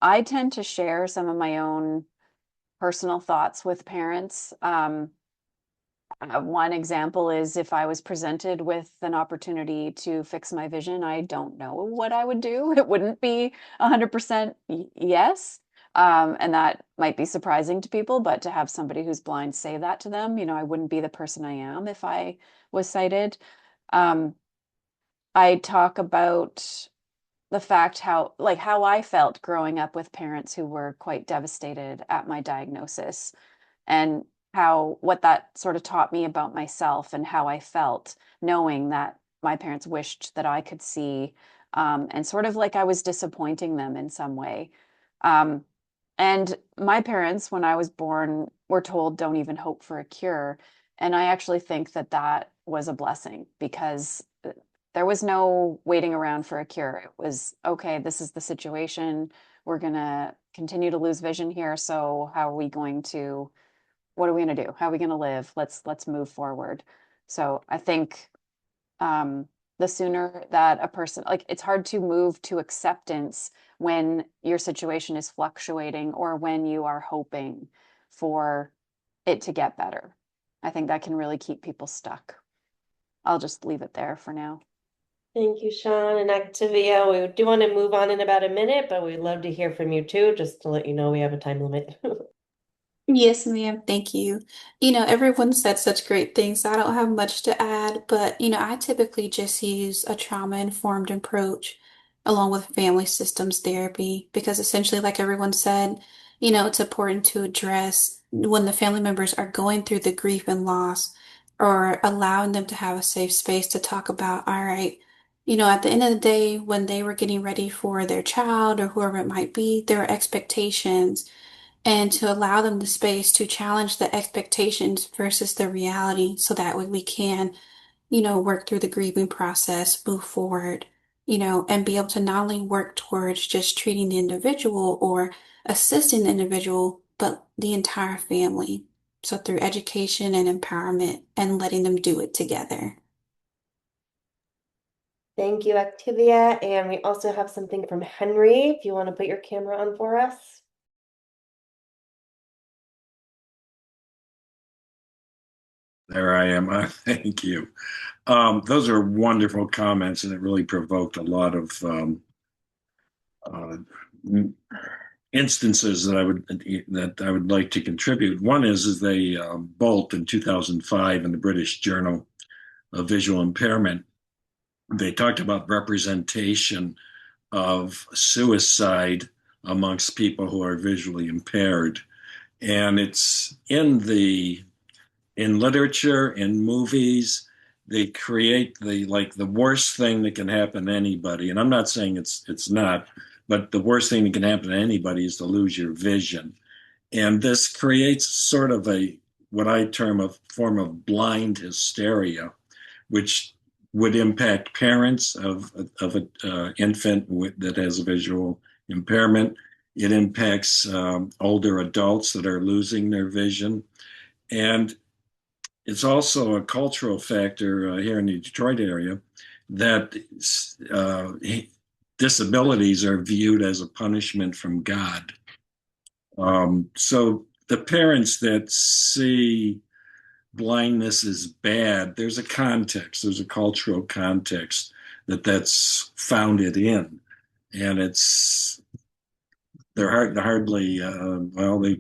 B: I tend to share some of my own personal thoughts with parents. One example is if I was presented with an opportunity to fix my vision, I don't know what I would do. It wouldn't be 100% yes. And that might be surprising to people, but to have somebody who's blind say that to them, you know, I wouldn't be the person I am if I was sighted. I talk about the fact how I felt growing up with parents who were quite devastated at my diagnosis, and what that sort of taught me about myself and how I felt knowing that my parents wished that I could see, and sort of like I was disappointing them in some way. And my parents, when I was born, were told, don't even hope for a cure. And I actually think that that was a blessing, because there was no waiting around for a cure. It was, okay, this is the situation. We're going to continue to lose vision here. So how are we going to, what are we going to do? How are we going to live? Let's move forward. So I think the sooner that a person, like, it's hard to move to acceptance when your situation is fluctuating or when you are hoping for it to get better. I think that can really keep people stuck. I'll just leave it there for now.
H: Thank you, Shawn and Ayctivia. We do want to move on in about a minute, but we'd love to hear from you too, just to let you know we have a time limit.
D: Yes, ma'am. Thank you. Everyone said such great things. So I don't have much to add, but I typically just use a trauma-informed approach along with family systems therapy because essentially, like everyone said, it's important to address when the family members are going through the grief and loss or allowing them to have a safe space to talk about, all right, at the end of the day, when they were getting ready for their child or whoever it might be, there are expectations and to allow them the space to challenge the expectations versus the reality so that way we can, work through the grieving process, move forward, and be able to not only work towards just treating the individual or assisting the individual, but the entire family. So through education and empowerment and letting them do it together.
H: Thank you, Ayctivia. And we also have something from Henry, if you want to put your camera on for us.
G: There I am. Thank you. Those are wonderful comments, and it really provoked a lot of uh, instances that I would like to contribute. One is they Bolt in 2005 in the British Journal of Visual Impairment. They talked about representation of suicide amongst people who are visually impaired, and it's in literature, in movies, they create the worst thing that can happen to anybody. And I'm not saying it's not, but the worst thing that can happen to anybody is to lose your vision. And this creates sort of what I term a form of blind hysteria, which would impact parents of an infant that has a visual impairment. It impacts older adults that are losing their vision. And it's also a cultural factor here in the Detroit area that disabilities are viewed as a punishment from God. So the parents that see blindness as bad, there's a context, there's a cultural context that's founded in, and they're hardly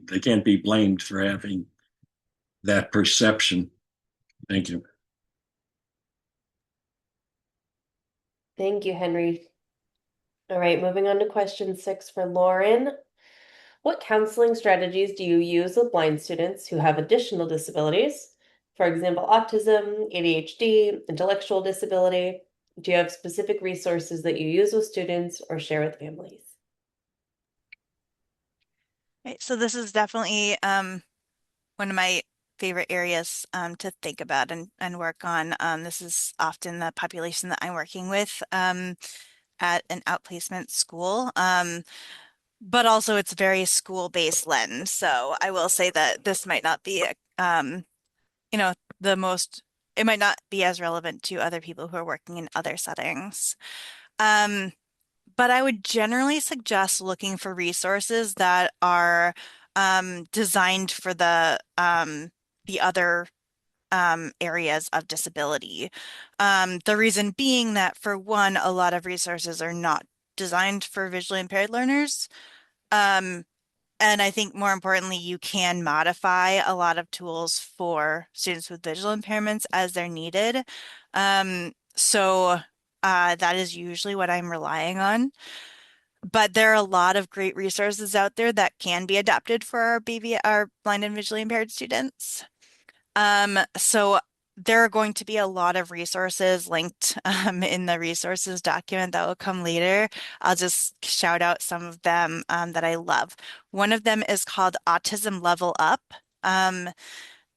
G: they can't be blamed for having that perception. Thank you.
H: Thank you, Henry. All right, moving on to question 6 for Lauren. What counseling strategies do you use with blind students who have additional disabilities? For example, autism, ADHD, intellectual disability. Do you have specific resources that you use with students or share with families?
F: Right, so this is definitely one of my favorite areas to think about and work on. This is often the population that I'm working with at an outplacement school. But also it's very school-based lens. So I will say that this might not be, you know, it might not be as relevant to other people who are working in other settings. But I would generally suggest looking for resources that are designed for the other areas of disability. The reason being that, for one, a lot of resources are not designed for visually impaired learners. And I think more importantly, you can modify a lot of tools for students with visual impairments as they're needed. So that is usually what I'm relying on. But there are a lot of great resources out there that can be adapted for our blind and visually impaired students. So there are going to be a lot of resources linked in the resources document that will come later. I'll just shout out some of them that I love. One of them is called Autism Level Up.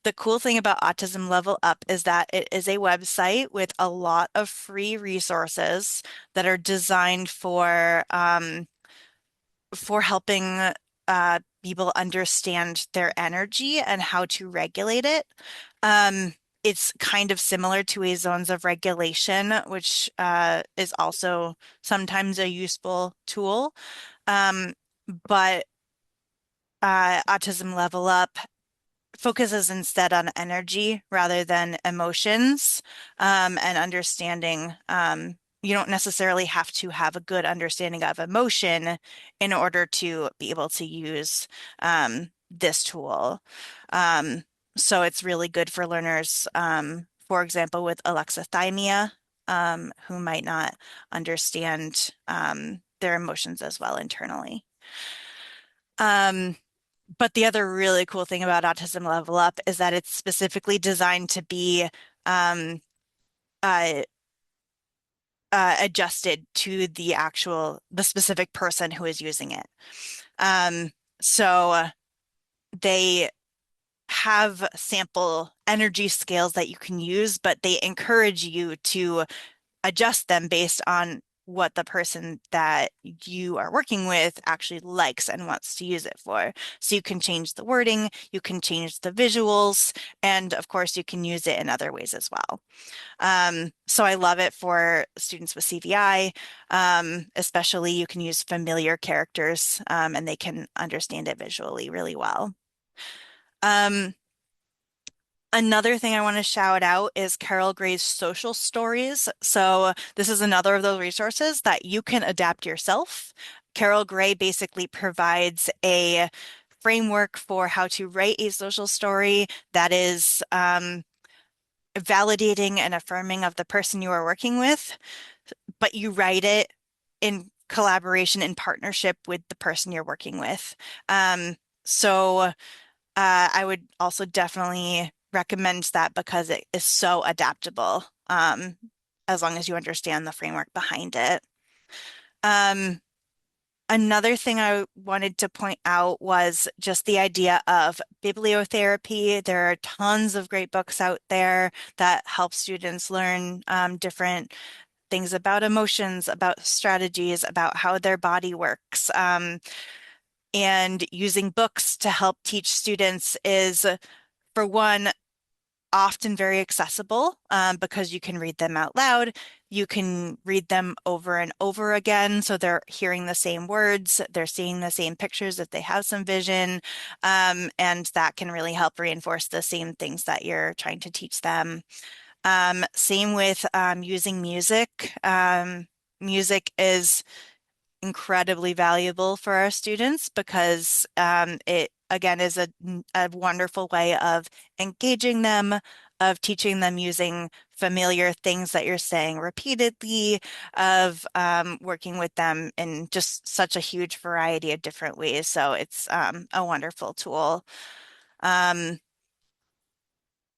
F: The cool thing about Autism Level Up is that it is a website with a lot of free resources that are designed for helping people understand their energy and how to regulate it. It's kind of similar to a zones of regulation, which is also sometimes a useful tool. But Autism Level Up focuses instead on energy rather than emotions, and understanding. You don't necessarily have to have a good understanding of emotion in order to be able to use this tool. So it's really good for learners, for example, with alexithymia, who might not understand their emotions as well internally. But the other really cool thing about Autism Level Up is that it's specifically designed to be adjusted to the specific person who is using it. So they have sample energy scales that you can use, but they encourage you to adjust them based on what the person that you are working with actually likes and wants to use it for. So you can change the wording, you can change the visuals, and of course you can use it in other ways as well. So I love it for students with CVI, especially you can use familiar characters and they can understand it visually really well. Another thing I want to shout out is Carol Gray's social stories. So this is another of those resources that you can adapt yourself. Carol Gray basically provides a framework for how to write a social story that is validating and affirming of the person you are working with, but you write it in collaboration and partnership with the person you're working with. So I would also definitely recommend that because it is so adaptable, as long as you understand the framework behind it. Another thing I wanted to point out was just the idea of bibliotherapy. There are tons of great books out there that help students learn different things about emotions, about strategies, about how their body works. And using books to help teach students is, for one, often very accessible because you can read them out loud. You can read them over and over again. So they're hearing the same words, they're seeing the same pictures if they have some vision. And that can really help reinforce the same things that you're trying to teach them. Same with using music. Music is incredibly valuable for our students because it again is a wonderful way of engaging them, of teaching them using familiar things that you're saying repeatedly, of working with them in just such a huge variety of different ways. So it's a wonderful tool. And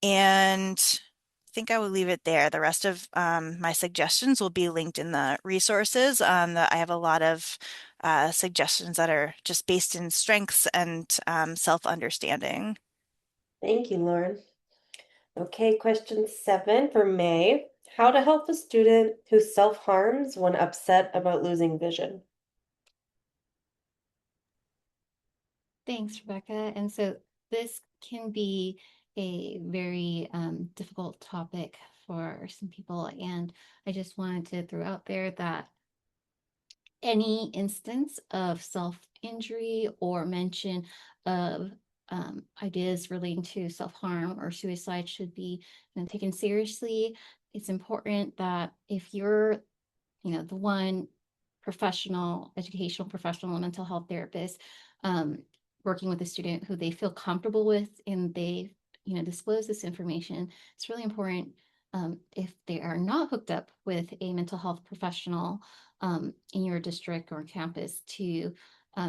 F: I think I will leave it there. The rest of my suggestions will be linked in the resources. I have a lot of suggestions that are just based in strengths and self-understanding.
H: Thank you, Lauren. Okay, question 7 for May. How to help a student who self-harms when upset about losing vision?
A: Thanks, Rebecca. And so this can be a very difficult topic for some people. And I just wanted to throw out there that any instance of self-injury or mention of ideas relating to self-harm or suicide should be taken seriously. It's important that if you're, the one professional, educational professional, mental health therapist working with a student who they feel comfortable with and they, disclose this information, it's really important if they are not hooked up with a mental health professional in your district or campus to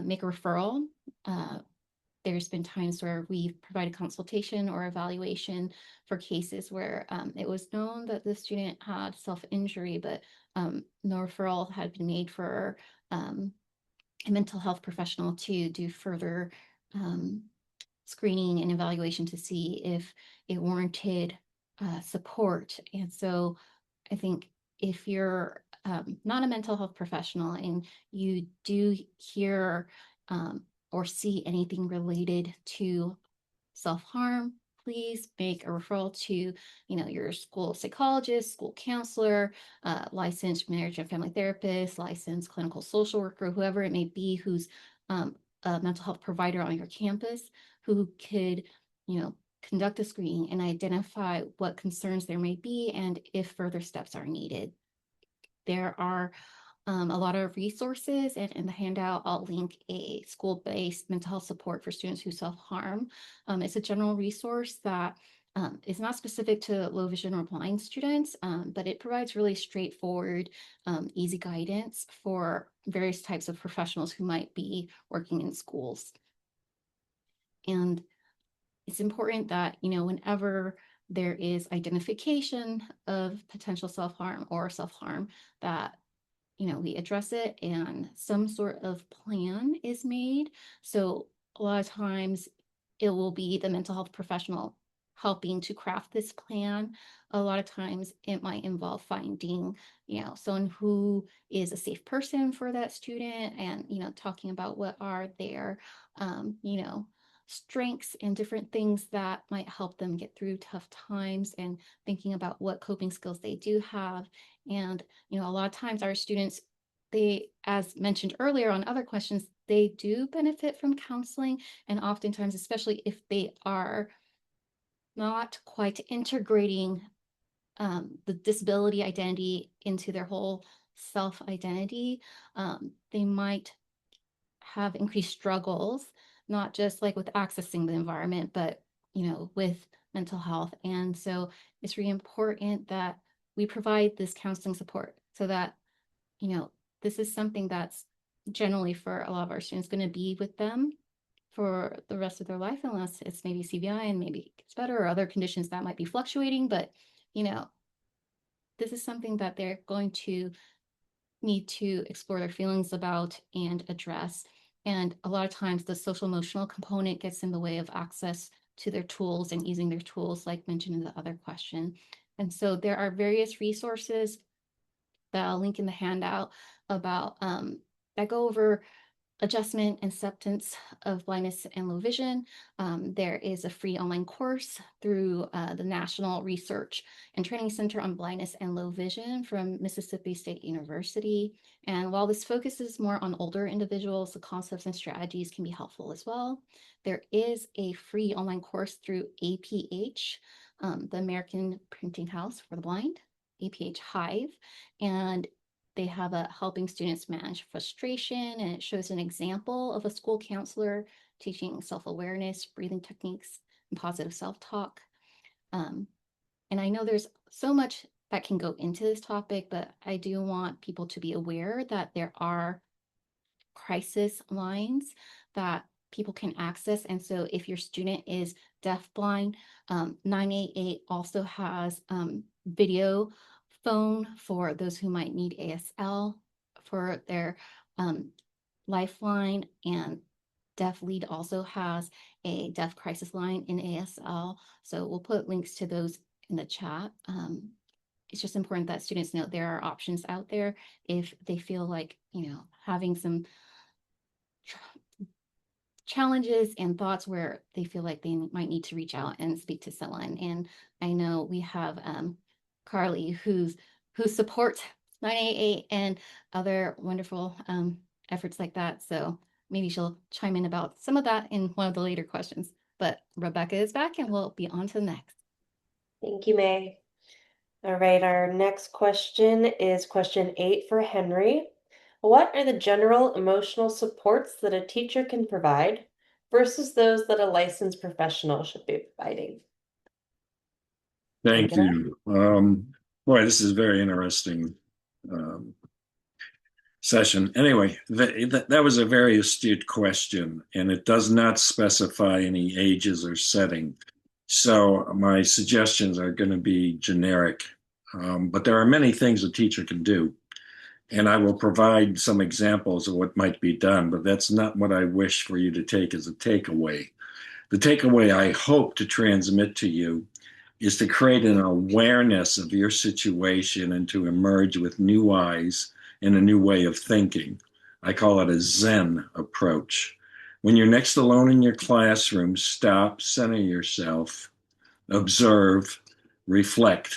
A: make a referral. There's been times where we've provided consultation or evaluation for cases where it was known that the student had self-injury, but no referral had been made for a mental health professional to do further screening and evaluation to see if it warranted support. And so I think if you're not a mental health professional and you do hear or see anything related to self-harm, please make a referral to, your school psychologist, school counselor, licensed marriage and family therapist, licensed clinical social worker, whoever it may be, who's a mental health provider on your campus, who could, conduct a screening and identify what concerns there may be and if further steps are needed. There are a lot of resources, and in the handout, I'll link a school-based mental health support for students who self-harm. It's a general resource that is not specific to low vision or blind students, but it provides really straightforward, easy guidance for various types of professionals who might be working in schools. And it's important that, whenever there is identification of potential self-harm or self-harm, that we address it and some sort of plan is made. So a lot of times it will be the mental health professional helping to craft this plan. A lot of times it might involve finding, someone who is a safe person for that student, and, talking about what are their, strengths and different things that might help them get through tough times, and thinking about what coping skills they do have. And, a lot of times our students, they, as mentioned earlier on other questions, they do benefit from counseling. And oftentimes, especially if they are not quite integrating the disability identity into their whole self-identity, they might have increased struggles, not just like with accessing the environment, but with mental health. And so it's really important that we provide this counseling support, so that this is something that's generally for a lot of our students going to be with them for the rest of their life, unless it's maybe CVI and maybe it gets better, or other conditions that might be fluctuating. But this is something that they're going to need to explore their feelings about and address. And a lot of times the social emotional component gets in the way of access to their tools and using their tools, like mentioned in the other question. And so there are various resources that I'll link in the handout about that go over adjustment and acceptance of blindness and low vision. There is a free online course through the National Research and Training Center on Blindness and Low Vision from Mississippi State University. And while this focuses more on older individuals, the concepts and strategies can be helpful as well. There is a free online course through APH, the American Printing House for the Blind, APH Hive, and they have a helping students manage frustration, and it shows an example of a school counselor teaching self-awareness, breathing techniques, and positive self-talk. And I know there's so much that can go into this topic, but I do want people to be aware that there are crisis lines that people can access. And so if your student is deafblind, 988 also has video phone for those who might need ASL for their lifeline, and Deaf Lead also has a deaf crisis line in ASL. So we'll put links to those in the chat. It's just important that students know there are options out there if they feel like, having some challenges and thoughts where they feel like they might need to reach out and speak to someone. And I know we have Carlie, who supports 988 and other wonderful efforts like that. So maybe she'll chime in about some of that in one of the later questions. But Rebecca is back, and we'll be on to the next.
H: Thank you, May. All right, our next question is question 8 for Henry. What are the general emotional supports that a teacher can provide versus those that a licensed professional should be providing?
G: Thank you. Boy, this is very interesting session. Anyway, that was a very astute question, and it does not specify any ages or setting. So my suggestions are going to be generic, but there are many things a teacher can do. And I will provide some examples of what might be done, but that's not what I wish for you to take as a takeaway. The takeaway I hope to transmit to you is to create an awareness of your situation and to emerge with new eyes and a new way of thinking. I call it a Zen approach. When you're next alone in your classroom, stop, center yourself, observe, reflect.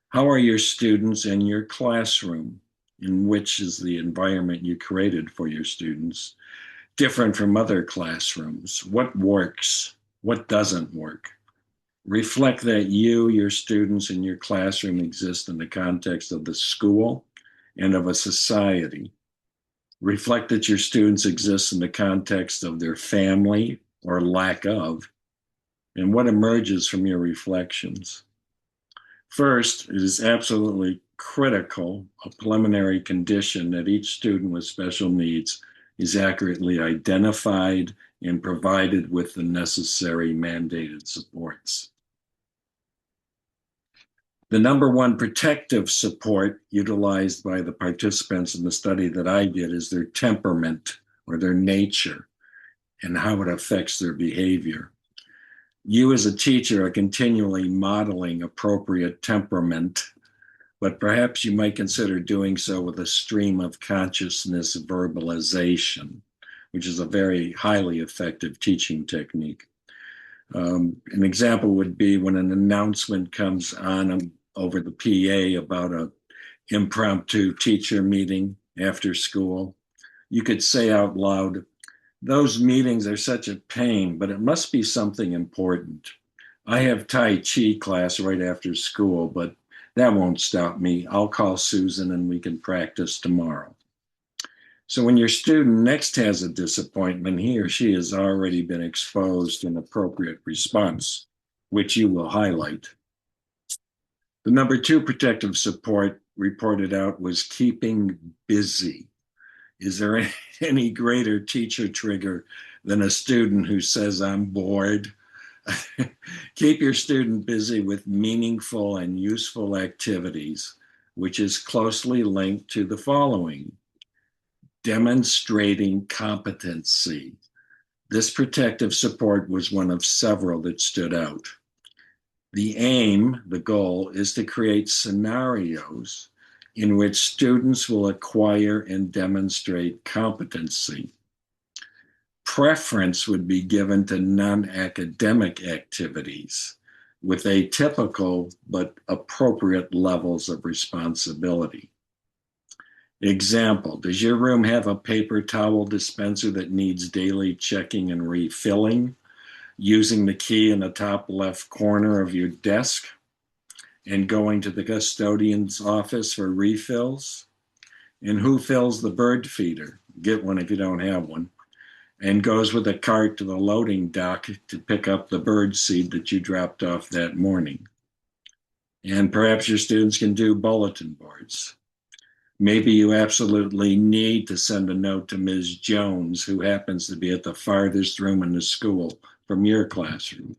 G: How are your students in your classroom, in which is the environment you created for your students, different from other classrooms? What works? What doesn't work? Reflect that you, your students, and your classroom exist in the context of the school and of a society. Reflect that your students exist in the context of their family or lack of, and what emerges from your reflections. First, it is absolutely critical, a preliminary condition, that each student with special needs is accurately identified and provided with the necessary mandated supports. The number one protective support utilized by the participants in the study that I did is their temperament or their nature and how it affects their behavior. You as a teacher are continually modeling appropriate temperament, but perhaps you might consider doing so with a stream of consciousness verbalization, which is a very highly effective teaching technique. An example would be when an announcement comes on over the PA about an impromptu teacher meeting after school. You could say out loud, "Those meetings are such a pain, but it must be something important. I have Tai Chi class right after school, but that won't stop me. I'll call Susan and we can practice tomorrow." So when your student next has a disappointment, he or she has already been exposed to an appropriate response, which you will highlight. The number 2 protective support reported out was keeping busy. Is there any greater teacher trigger than a student who says, "I'm bored"? Keep your student busy with meaningful and useful activities, which is closely linked to the following: demonstrating competency. This protective support was one of several that stood out. The aim, the goal, is to create scenarios in which students will acquire and demonstrate competency. Preference would be given to non-academic activities with atypical but appropriate levels of responsibility. Example, does your room have a paper towel dispenser that needs daily checking and refilling, using the key in the top left corner of your desk and going to the custodian's office for refills? And who fills the bird feeder? Get one if you don't have one. And goes with a cart to the loading dock to pick up the bird seed that you dropped off that morning. And perhaps your students can do bulletin boards. Maybe you absolutely need to send a note to Ms. Jones, who happens to be at the farthest room in the school from your classroom.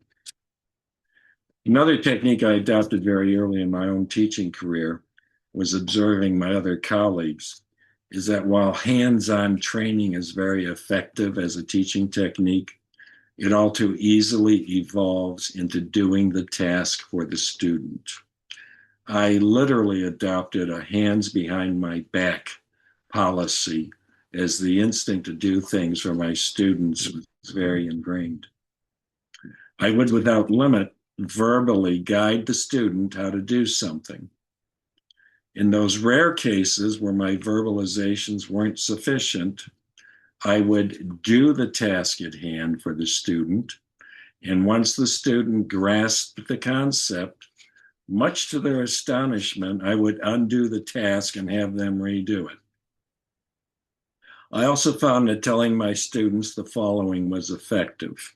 G: Another technique I adopted very early in my own teaching career was observing my other colleagues, is that while hands-on training is very effective as a teaching technique, it all too easily evolves into doing the task for the student. I literally adopted a hands behind my back policy, as the instinct to do things for my students was very ingrained. I would, without limit, verbally guide the student how to do something. In those rare cases where my verbalizations weren't sufficient, I would do the task at hand for the student. And once the student grasped the concept, much to their astonishment, I would undo the task and have them redo it. I also found that telling my students the following was effective: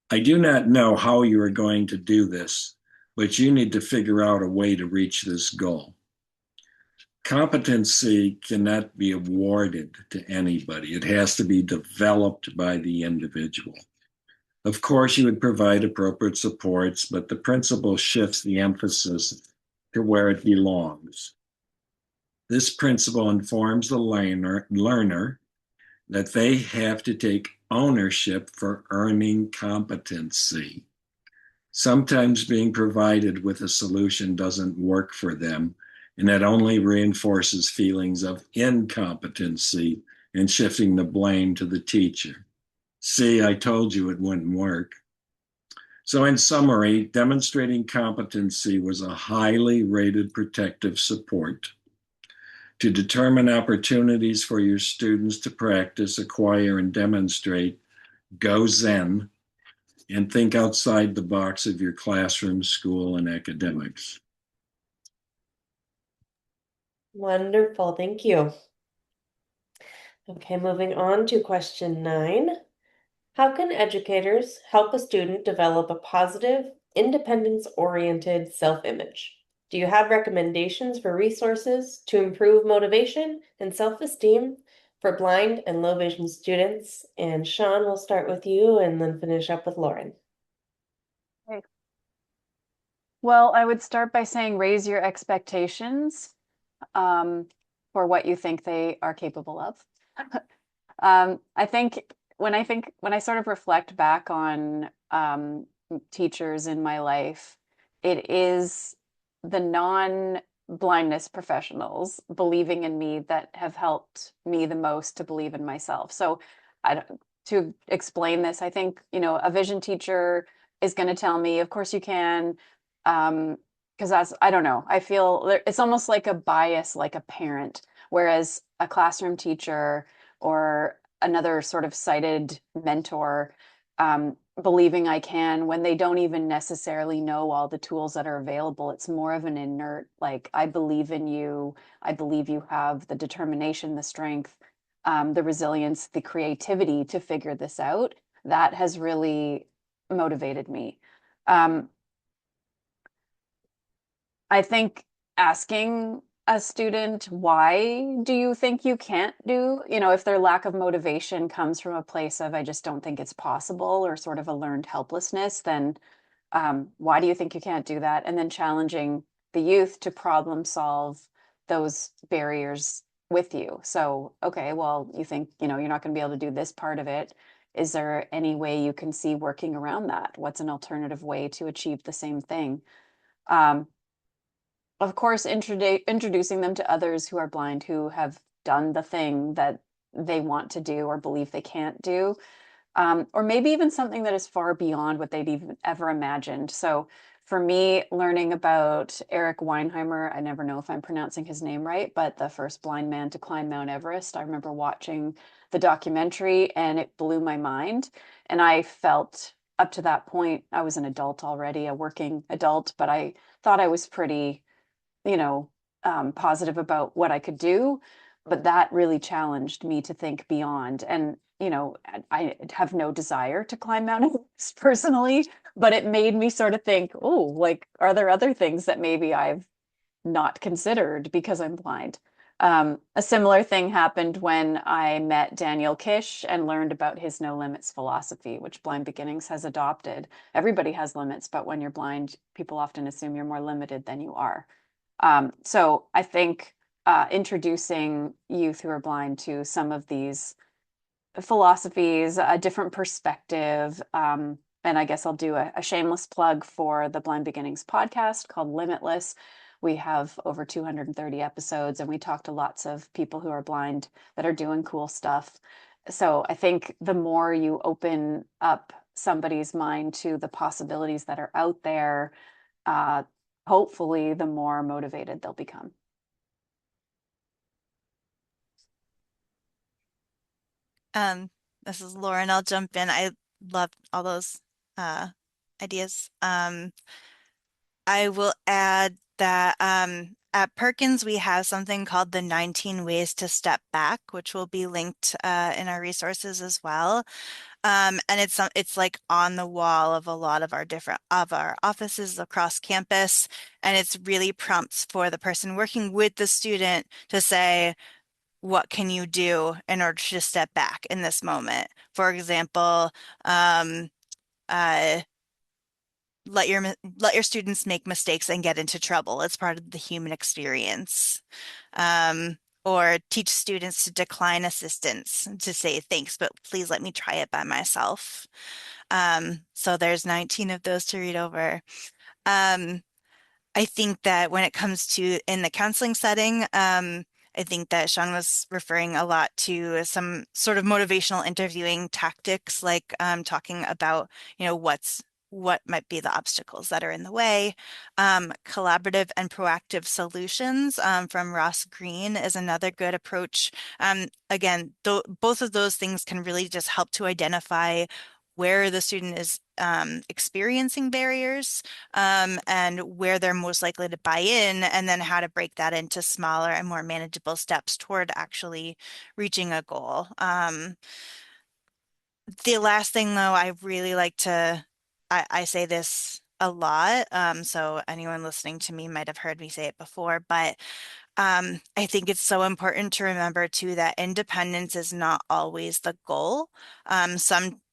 G: I do not know how you are going to do this, but you need to figure out a way to reach this goal. Competency cannot be awarded to anybody. It has to be developed by the individual. Of course, you would provide appropriate supports, but the principle shifts the emphasis to where it belongs. This principle informs the learner that they have to take ownership for earning competency. Sometimes being provided with a solution doesn't work for them, and that only reinforces feelings of incompetency and shifting the blame to the teacher. See, I told you it wouldn't work. So in summary, demonstrating competency was a highly rated protective support. To determine opportunities for your students to practice, acquire, and demonstrate, go Zen and think outside the box of your classroom, school, and academics.
H: Wonderful, thank you. Okay, moving on to question 9. How can educators help a student develop a positive, independence-oriented self-image? Do you have recommendations for resources to improve motivation and self-esteem for blind and low vision students? And Shawn, we'll start with you and then finish up with Lauren.
B: Okay. Well, I would start by saying raise your expectations for what you think they are capable of. I think when I sort of reflect back on teachers in my life, it is the non-blindness professionals believing in me that have helped me the most to believe in myself. So to explain this, I think, a vision teacher is going to tell me, of course you can, because I don't know, I feel it's almost like a bias, like a parent, whereas a classroom teacher or another sort of sighted mentor, believing I can when they don't even necessarily know all the tools that are available. It's more of an inert, like, I believe in you. I believe you have the determination, the strength, the resilience, the creativity to figure this out. That has really motivated me. I think asking a student, why do you think you can't do, if their lack of motivation comes from a place of, I just don't think it's possible, or sort of a learned helplessness, then why do you think you can't do that? And then challenging the youth to problem solve those barriers with you. So, okay, well, you think, you're not going to be able to do this part of it. Is there any way you can see working around that? What's an alternative way to achieve the same thing? Of course, introducing them to others who are blind, who have done the thing that they want to do or believe they can't do, or maybe even something that is far beyond what they'd even ever imagined. So for me, learning about Eric Weinheimer, I never know if I'm pronouncing his name right, but the first blind man to climb Mount Everest, I remember watching the documentary and it blew my mind. And I felt, up to that point, I was an adult already, a working adult, but I thought I was pretty positive about what I could do. But that really challenged me to think beyond. And, I have no desire to climb Mount Everest personally, but it made me sort of think, oh, like, are there other things that maybe I've not considered because I'm blind? A similar thing happened when I met Daniel Kish and learned about his no limits philosophy, which Blind Beginnings has adopted. Everybody has limits, but when you're blind, people often assume you're more limited than you are. So I think introducing youth who are blind to some of these philosophies, a different perspective, and I guess I'll do a shameless plug for the Blind Beginnings podcast called Limitless. We have over 230 episodes, and we talk to lots of people who are blind that are doing cool stuff. So I think the more you open up somebody's mind to the possibilities that are out there, hopefully the more motivated they'll become.
F: This is Lauren. I'll jump in. I love all those ideas. I will add that at Perkins, we have something called the 19 Ways to Step Back, which will be linked in our resources as well. And it's like on the wall of a lot of our offices across campus. And it's really prompts for the person working with the student to say, what can you do in order to step back in this moment? For example, let your students make mistakes and get into trouble. It's part of the human experience. Or teach students to decline assistance, to say thanks, but please let me try it by myself. So there's 19 of those to read over. I think that when it comes to in the counseling setting, I think that Shawn was referring a lot to some sort of motivational interviewing tactics, like talking about, what might be the obstacles that are in the way. Collaborative and proactive solutions from Ross Green is another good approach. Again, both of those things can really just help to identify where the student is experiencing barriers and where they're most likely to buy in, and then how to break that into smaller and more manageable steps toward actually reaching a goal. The last thing, though, I really like to, I say this a lot, so anyone listening to me might have heard me say it before, but I think it's so important to remember too that independence is not always the goal.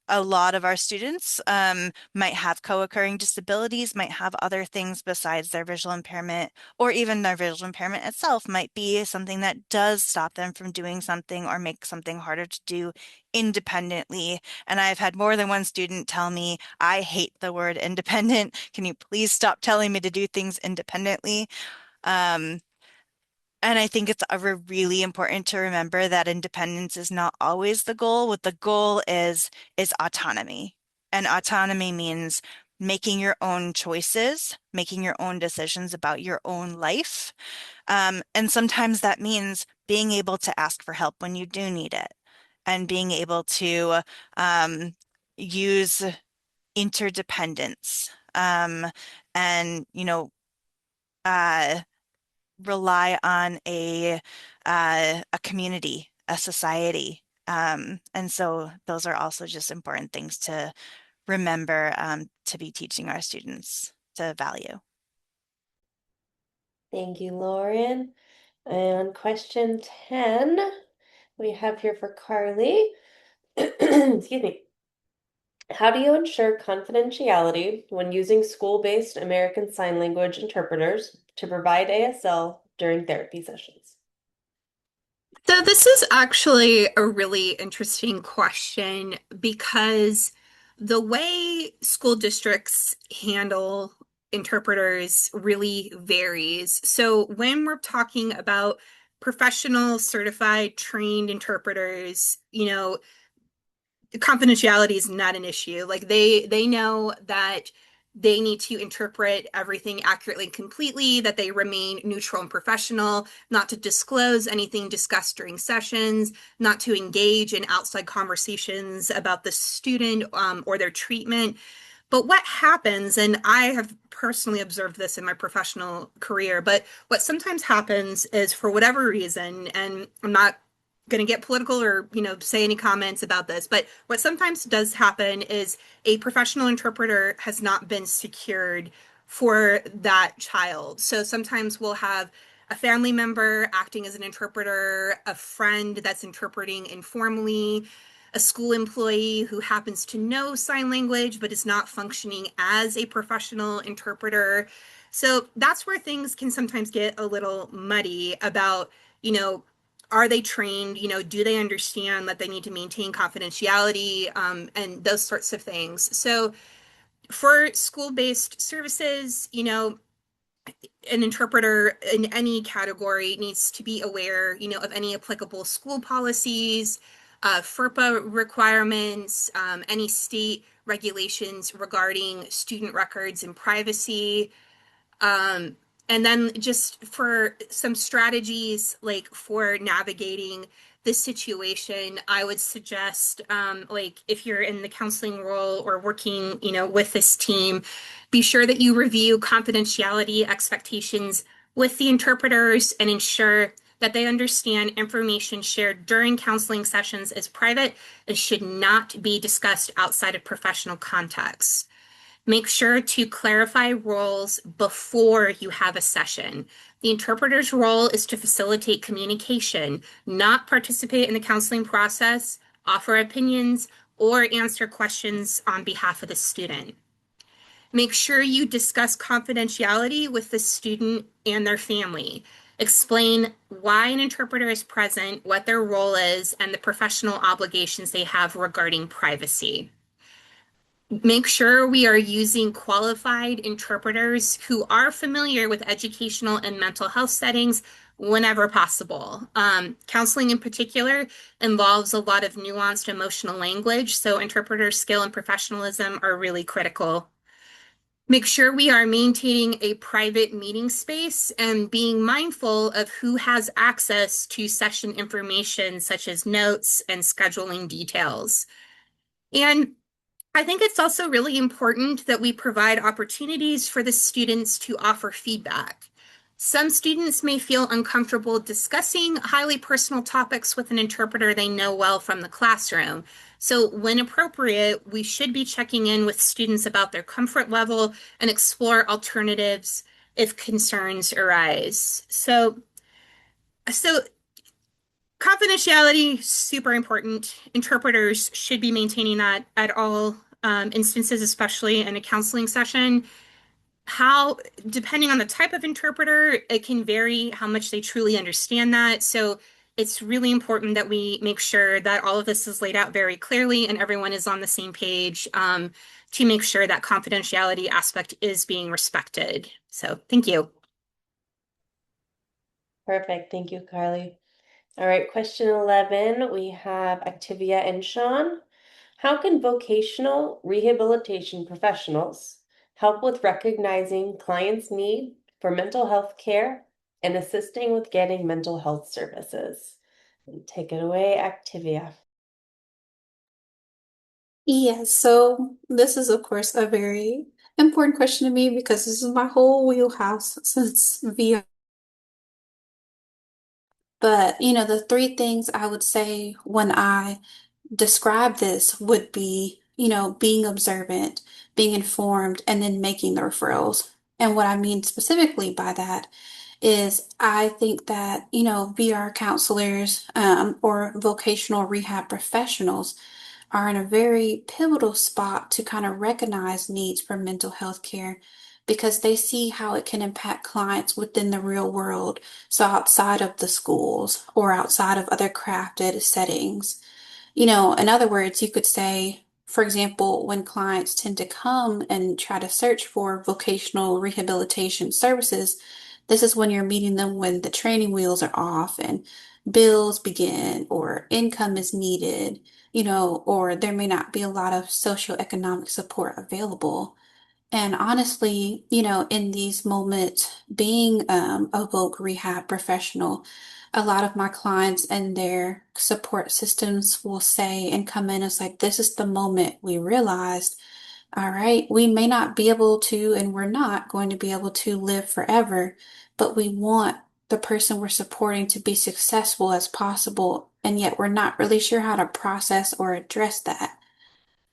F: a lot of our students might have co-occurring disabilities, might have other things besides their visual impairment, or even their visual impairment itself might be something that does stop them from doing something or make something harder to do independently. And I've had more than one student tell me, I hate the word independent. Can you please stop telling me to do things independently? And I think it's really important to remember that independence is not always the goal. What the goal is autonomy. And autonomy means making your own choices, making your own decisions about your own life. And sometimes that means being able to ask for help when you do need it and being able to use interdependence and, rely on a community, a society. And so those are also just important things to remember to be teaching our students to value.
H: Thank you, Lauren. And question 10, we have here for Carlie. Excuse me. How do you ensure confidentiality when using school-based American Sign Language interpreters to provide ASL during therapy sessions?
E: So this is actually a really interesting question because the way school districts handle interpreters really varies. So when we're talking about professional, certified, trained interpreters, confidentiality is not an issue. Like they know that they need to interpret everything accurately and completely, that they remain neutral and professional, not to disclose anything discussed during sessions, not to engage in outside conversations about the student or their treatment. But what happens, and I have personally observed this in my professional career, but what sometimes happens is for whatever reason, and I'm not going to get political or say any comments about this, but what sometimes does happen is a professional interpreter has not been secured for that child. So sometimes we'll have a family member acting as an interpreter, a friend that's interpreting informally, a school employee who happens to know sign language but is not functioning as a professional interpreter. So that's where things can sometimes get a little muddy about, are they trained? Do they understand that they need to maintain confidentiality and those sorts of things? So for school-based services, an interpreter in any category needs to be aware, of any applicable school policies, FERPA requirements, any state regulations regarding student records and privacy. And then just for some strategies, like for navigating this situation, I would suggest, like if you're in the counseling role or working, with this team, be sure that you review confidentiality expectations with the interpreters and ensure that they understand information shared during counseling sessions is private and should not be discussed outside of professional context. Make sure to clarify roles before you have a session. The interpreter's role is to facilitate communication, not participate in the counseling process, offer opinions, or answer questions on behalf of the student. Make sure you discuss confidentiality with the student and their family. Explain why an interpreter is present, what their role is, and the professional obligations they have regarding privacy. Make sure we are using qualified interpreters who are familiar with educational and mental health settings whenever possible. Counseling in particular involves a lot of nuanced emotional language, so interpreter skill and professionalism are really critical. Make sure we are maintaining a private meeting space and being mindful of who has access to session information such as notes and scheduling details. And I think it's also really important that we provide opportunities for the students to offer feedback. Some students may feel uncomfortable discussing highly personal topics with an interpreter they know well from the classroom. So when appropriate, we should be checking in with students about their comfort level and explore alternatives if concerns arise. So confidentiality, super important. Interpreters should be maintaining that at all instances, especially in a counseling session. Depending on the type of interpreter, it can vary how much they truly understand that. So it's really important that we make sure that all of this is laid out very clearly and everyone is on the same page to make sure that confidentiality aspect is being respected. So thank you.
H: Perfect. Thank you, Carlie. All right, question 11, we have Ayctivia and Shawn. How can vocational rehabilitation professionals help with recognizing clients' need for mental health care and assisting with getting mental health services? Take it away, Ayctivia.
D: Yes, so this is, of course, a very important question to me because this is my whole wheelhouse since VR. But, the three things I would say when I describe this would be, being observant, being informed, and then making the referrals. And what I mean specifically by that is I think that, VR counselors or vocational rehab professionals are in a very pivotal spot to kind of recognize needs for mental health care because they see how it can impact clients within the real world, so outside of the schools or outside of other crafted settings. In other words, you could say, for example, when clients tend to come and try to search for vocational rehabilitation services, this is when you're meeting them when the training wheels are off and bills begin or income is needed, or there may not be a lot of socioeconomic support available. And honestly, in these moments, being a voc rehab professional, a lot of my clients and their support systems will say and come in, it's like, this is the moment we realized, all right, we may not be able to, and we're not going to be able to live forever, but we want the person we're supporting to be successful as possible. And yet we're not really sure how to process or address that.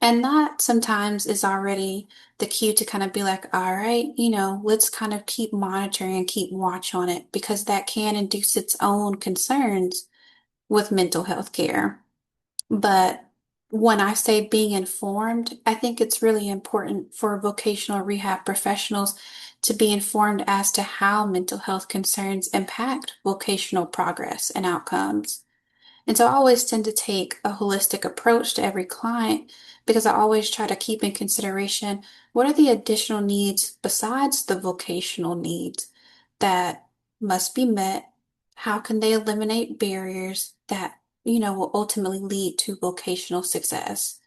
D: And that sometimes is already the cue to kind of be like, all right, let's kind of keep monitoring and keep watch on it because that can induce its own concerns with mental health care. But when I say being informed, I think it's really important for vocational rehab professionals to be informed as to how mental health concerns impact vocational progress and outcomes. And so I always tend to take a holistic approach to every client because I always try to keep in consideration what are the additional needs besides the vocational needs that must be met? How can they eliminate barriers that, will ultimately lead to vocational success?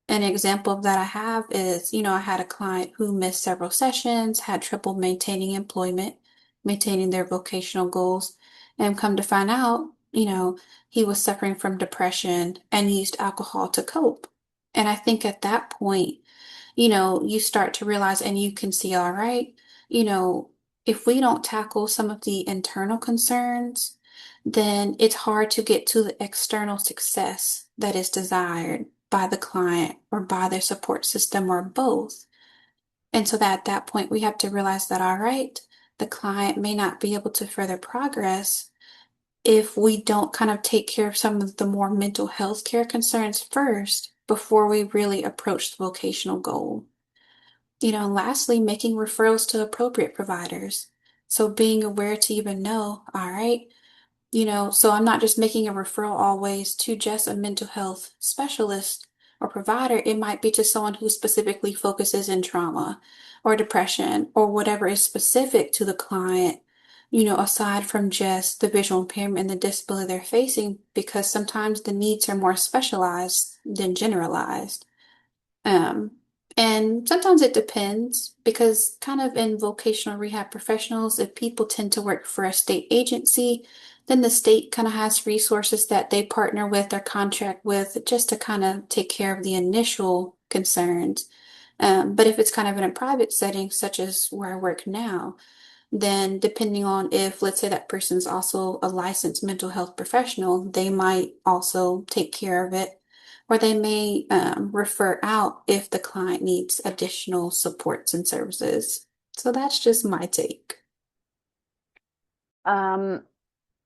D: An example of that I have is, I had a client who missed several sessions, had trouble maintaining employment, maintaining their vocational goals, and come to find out, he was suffering from depression and used alcohol to cope. And I think at that point, you start to realize and you can see, all right, you know, if we don't tackle some of the internal concerns, then it's hard to get to the external success that is desired by the client or by their support system or both. And so that at that point, we have to realize that, all right, the client may not be able to further progress if we don't kind of take care of some of the more mental health care concerns first before we really approach the vocational goal. And lastly, making referrals to appropriate providers. So being aware to even know, all right, so I'm not just making a referral always to just a mental health specialist or provider. It might be to someone who specifically focuses in trauma or depression or whatever is specific to the client, aside from just the visual impairment and the disability they're facing, because sometimes the needs are more specialized than generalized. Um, and sometimes it depends because kind of in vocational rehab professionals, if people tend to work for a state agency, then the state kind of has resources that they partner with or contract with just to kind of take care of the initial concerns. But if it's kind of in a private setting, such as where I work now, then depending on if, let's say that person's also a licensed mental health professional, they might also take care of it, or they may refer out if the client needs additional supports and services. So that's just my take.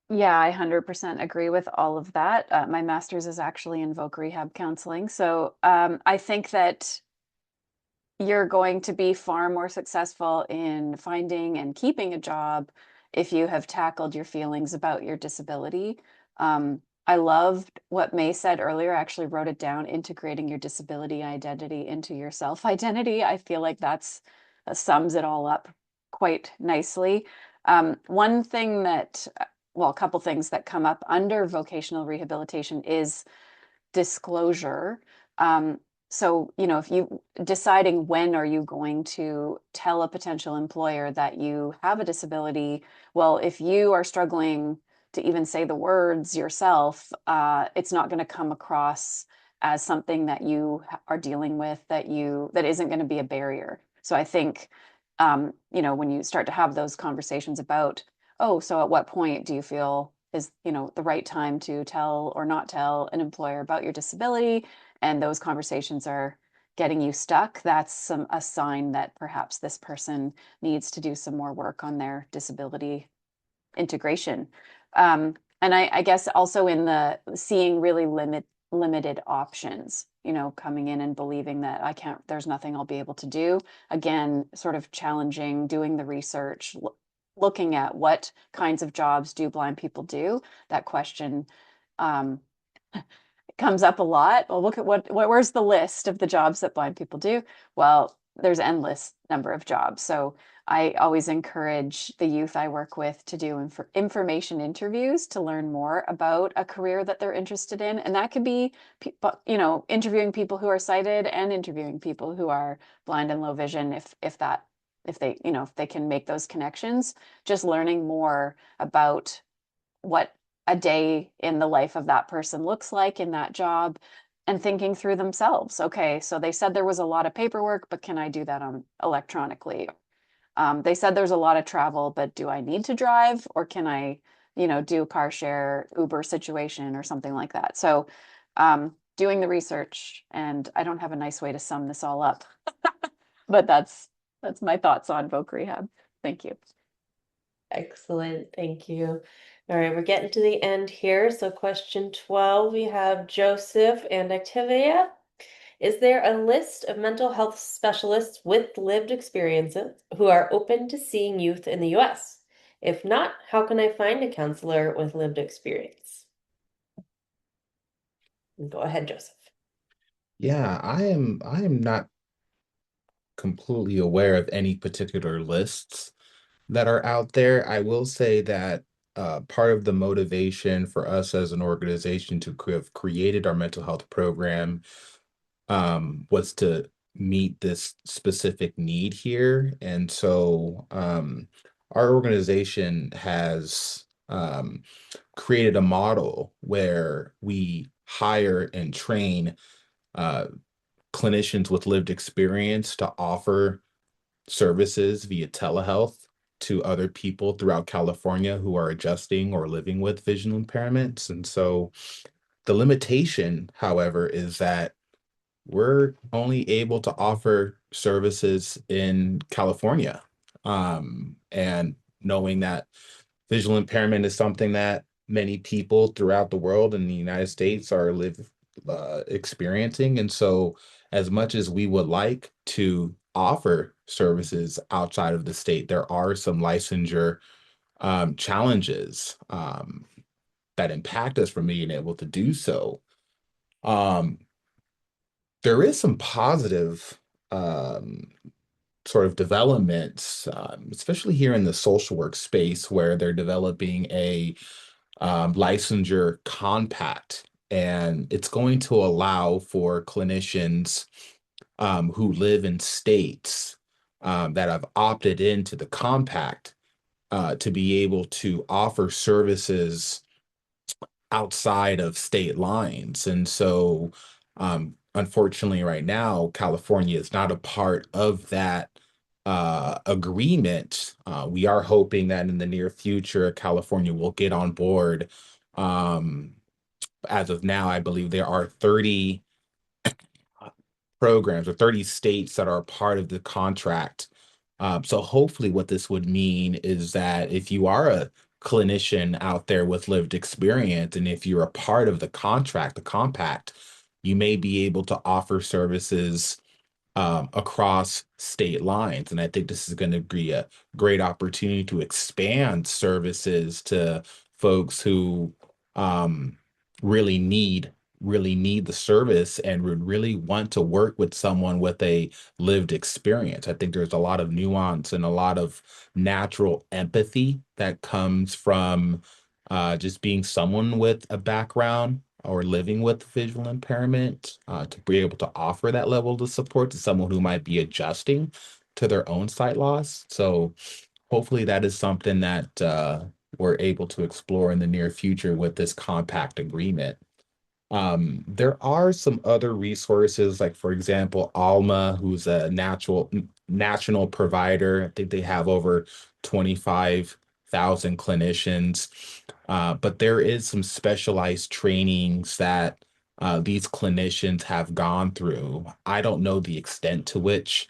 B: Yeah, I 100% agree with all of that. My master's is actually in voc rehab counseling. So I think that you're going to be far more successful in finding and keeping a job if you have tackled your feelings about your disability. I loved what May said earlier. I actually wrote it down, integrating your disability identity into your self-identity. I feel like that sums it all up quite nicely. One thing that, well, a couple things that come up under vocational rehabilitation is disclosure. So, if you deciding when are you going to tell a potential employer that you have a disability, well, if you are struggling to even say the words yourself, it's not going to come across as something that you are dealing with that isn't going to be a barrier. So I think, when you start to have those conversations about, oh, so at what point do you feel is, the right time to tell or not tell an employer about your disability, and those conversations are getting you stuck, that's a sign that perhaps this person needs to do some more work on their disability integration. And I guess also in the seeing really limited options, coming in and believing that there's nothing I'll be able to do. Again, sort of challenging, doing the research, looking at what kinds of jobs do blind people do. That question comes up a lot. Well, look at where's the list of the jobs that blind people do? Well, there's endless number of jobs. So I always encourage the youth I work with to do information interviews to learn more about a career that they're interested in. And that could be, interviewing people who are sighted and interviewing people who are blind and low vision, if they can make those connections. Just learning more about what a day in the life of that person looks like in that job, and thinking through themselves. Okay, so they said there was a lot of paperwork, but can I do that electronically? They said there's a lot of travel, but do I need to drive, or can I, do a car share Uber situation or something like that? So doing the research, and I don't have a nice way to sum this all up, but that's my thoughts on voc rehab. Thank you.
H: Excellent. Thank you. All right, we're getting to the end here. So question 12, we have Joseph and Ayctivia. Is there a list of mental health specialists with lived experiences who are open to seeing youth in the US? If not, how can I find a counselor with lived experience? Go ahead, Joseph.
C: Yeah, I am not completely aware of any particular lists that are out there. I will say that part of the motivation for us as an organization to have created our mental health program was to meet this specific need here. And so our organization has created a model where we hire and train uh, clinicians with lived experience to offer services via telehealth to other people throughout California who are adjusting or living with visual impairments. And so the limitation, however, is that we're only able to offer services in California. And knowing that visual impairment is something that many people throughout the world and the United States are experiencing. And so as much as we would like to offer services outside of the state, there are some licensure challenges that impact us from being able to do so. There is some positive sort of developments, especially here in the social work space, where they're developing a licensure compact, and it's going to allow for clinicians who live in states that have opted into the compact to be able to offer services outside of state lines. And so, unfortunately, right now, California is not a part of that agreement. We are hoping that in the near future, California will get on board. As of now, I believe there are 30 programs or 30 states that are part of the contract. So hopefully what this would mean is that if you are a clinician out there with lived experience. And if you're a part of the compact, you may be able to offer services across state lines. And I think this is going to be a great opportunity to expand services to folks who um, really need the service and would really want to work with someone with a lived experience. I think there's a lot of nuance and a lot of natural empathy that comes from just being someone with a background or living with visual impairment, to be able to offer that level of support to someone who might be adjusting to their own sight loss. So hopefully that is something that we're able to explore in the near future with this compact agreement. There are some other resources, like for example, Alma, who's a national provider. I think they have over 25,000 clinicians. But there is some specialized trainings that these clinicians have gone through. I don't know the extent to which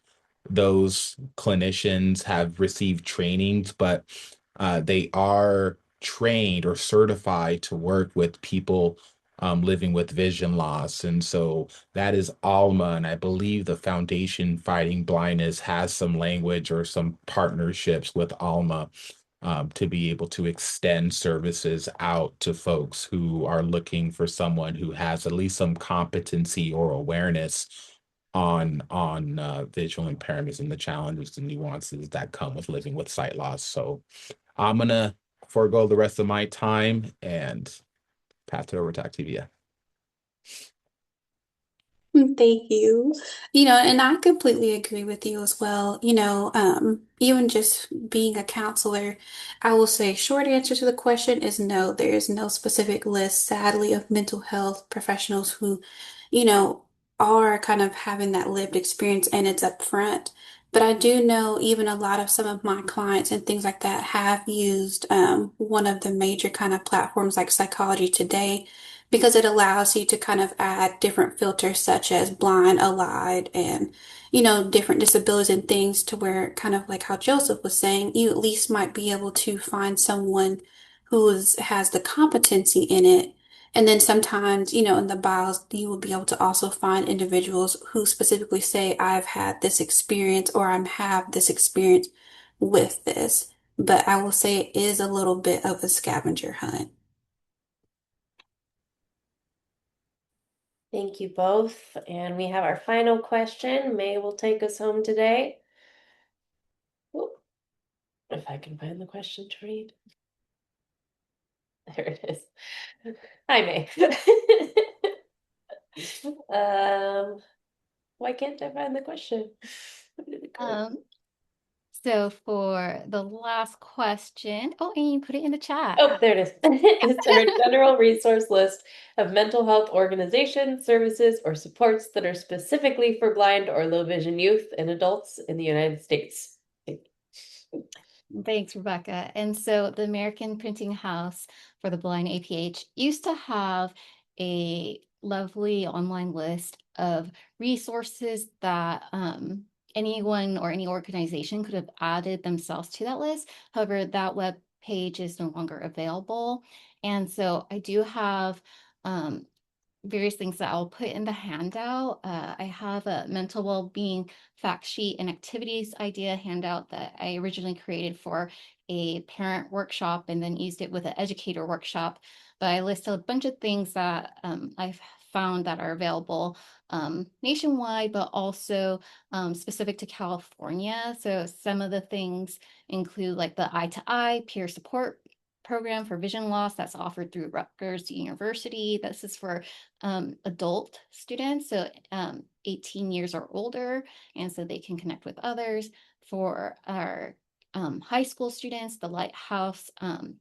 C: those clinicians have received trainings, but they are trained or certified to work with people living with vision loss. And so that is Alma. And I believe the Foundation Fighting Blindness has some language or some partnerships with Alma to be able to extend services out to folks who are looking for someone who has at least some competency or awareness on visual impairments and the challenges and nuances that come with living with sight loss. So I'm gonna forego the rest of my time and pass it over to Ayctivia.
D: Thank you. And I completely agree with you as well. Even just being a counselor, I will say short answer to the question is no, there is no specific list, sadly, of mental health professionals who, you know, are kind of having that lived experience and it's upfront. But I do know even a lot of some of my clients and things like that have used one of the major kind of platforms like Psychology Today because it allows you to kind of add different filters such as blind, allied, and different disabilities and things to where kind of like how Joseph was saying, you at least might be able to find someone has the competency in it. And then sometimes, in the bios, you will be able to also find individuals who specifically say, I've had this experience or I have this experience with this. But I will say it is a little bit of a scavenger hunt.
H: Thank you both. And we have our final question. May will take us home today. Whoop. If I can find the question to read. There it is. Hi, May. Why can't I find the question? Where did it go?
A: So for the last question, oh, and you put it in the chat.
H: Oh, there it is. Is there a general resource list of mental health organizations, services, or supports that are specifically for blind or low vision youth and adults in the United States?
A: Thanks, Rebecca. And so the American Printing House for the Blind APH used to have a lovely online list of resources that anyone or any organization could have added themselves to that list. However, that web page is no longer available. And so I do have various things that I'll put in the handout. I have a mental well-being fact sheet and activities idea handout that I originally created for a parent workshop and then used it with an educator workshop. But I listed a bunch of things that I've found that are available nationwide, but also specific to California. So some of the things include like the eye-to-eye peer support program for vision loss that's offered through Rutgers University. This is for adult students, so 18 years or older, and so they can connect with others. For our high school students, the Lighthouse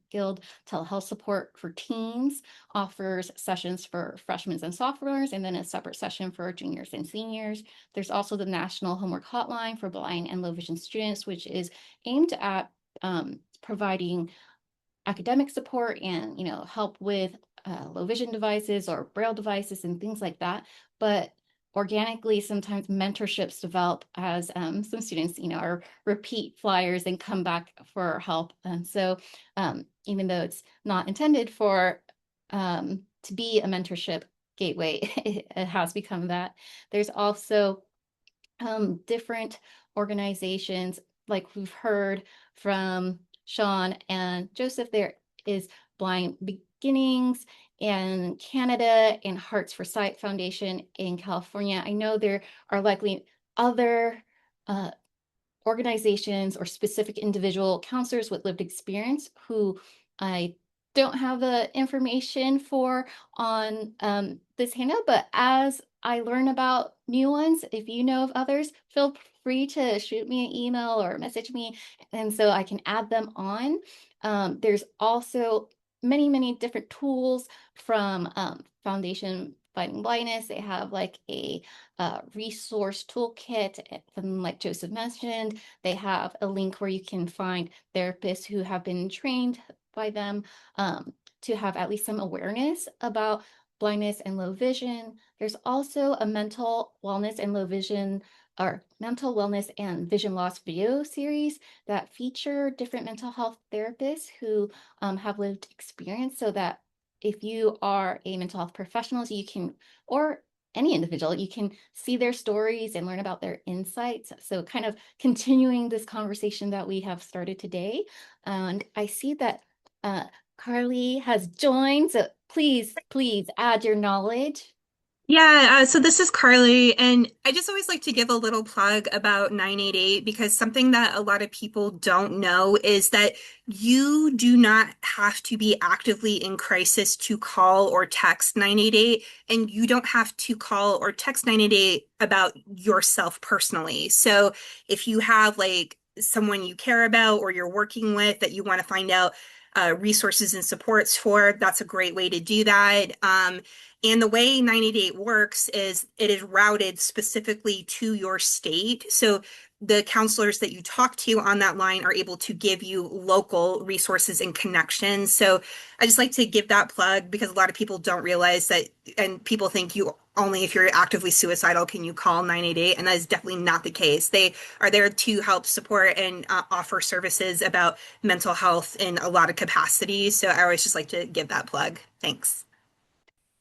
A: Guild Telehealth Support for Teens offers sessions for freshmen and sophomores, and then a separate session for juniors and seniors. There's also the National Homework Hotline for blind and low vision students, which is aimed at providing academic support and help with low vision devices or braille devices and things like that. But organically, sometimes mentorships develop as some students, are repeat flyers and come back for help. And so even though it's not intended for to be a mentorship gateway, it has become that. There's also different organizations, like we've heard from Shawn and Joseph. There is Blind Beginnings in Canada and Hearts for Sight Foundation in California. I know there are likely other organizations or specific individual counselors with lived experience who I don't have the information for on this handout, but as I learn about new ones, if you know of others, feel free to shoot me an email or message me, and so I can add them on. There's also many different tools from Foundation Fighting Blindness. They have like a resource toolkit, and like Joseph mentioned, they have a link where you can find therapists who have been trained by them to have at least some awareness about blindness and low vision. There's also a mental wellness and low vision, or mental wellness and vision loss video series that feature different mental health therapists who have lived experience, so that if you are a mental health professional, you can, or any individual, you can see their stories and learn about their insights. So kind of continuing this conversation that we have started today. And I see that Carlie has joined, so please add your knowledge.
E: Yeah, so this is Carlie, and I just always like to give a little plug about 988 because something that a lot of people don't know is that you do not have to be actively in crisis to call or text 988, and you don't have to call or text 988 about yourself personally. So if you have like someone you care about or you're working with that you want to find out resources and supports for, that's a great way to do that. And the way 988 works is it is routed specifically to your state. So the counselors that you talk to on that line are able to give you local resources and connections. So I just like to give that plug because a lot of people don't realize that, and people think you only if you're actively suicidal can you call 988, and that is definitely not the case. They are there to help support and offer services about mental health in a lot of capacities. So I always just like to give that plug. Thanks.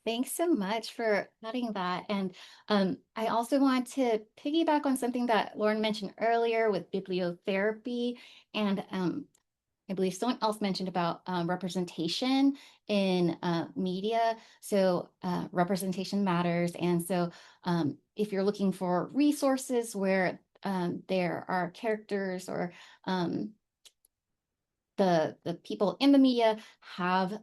A: Thanks so much for adding that. And I also want to piggyback on something that Lauren mentioned earlier with bibliotherapy. And I believe someone else mentioned about representation in media. So representation matters. And so if you're looking for resources where there are characters or the people in the media have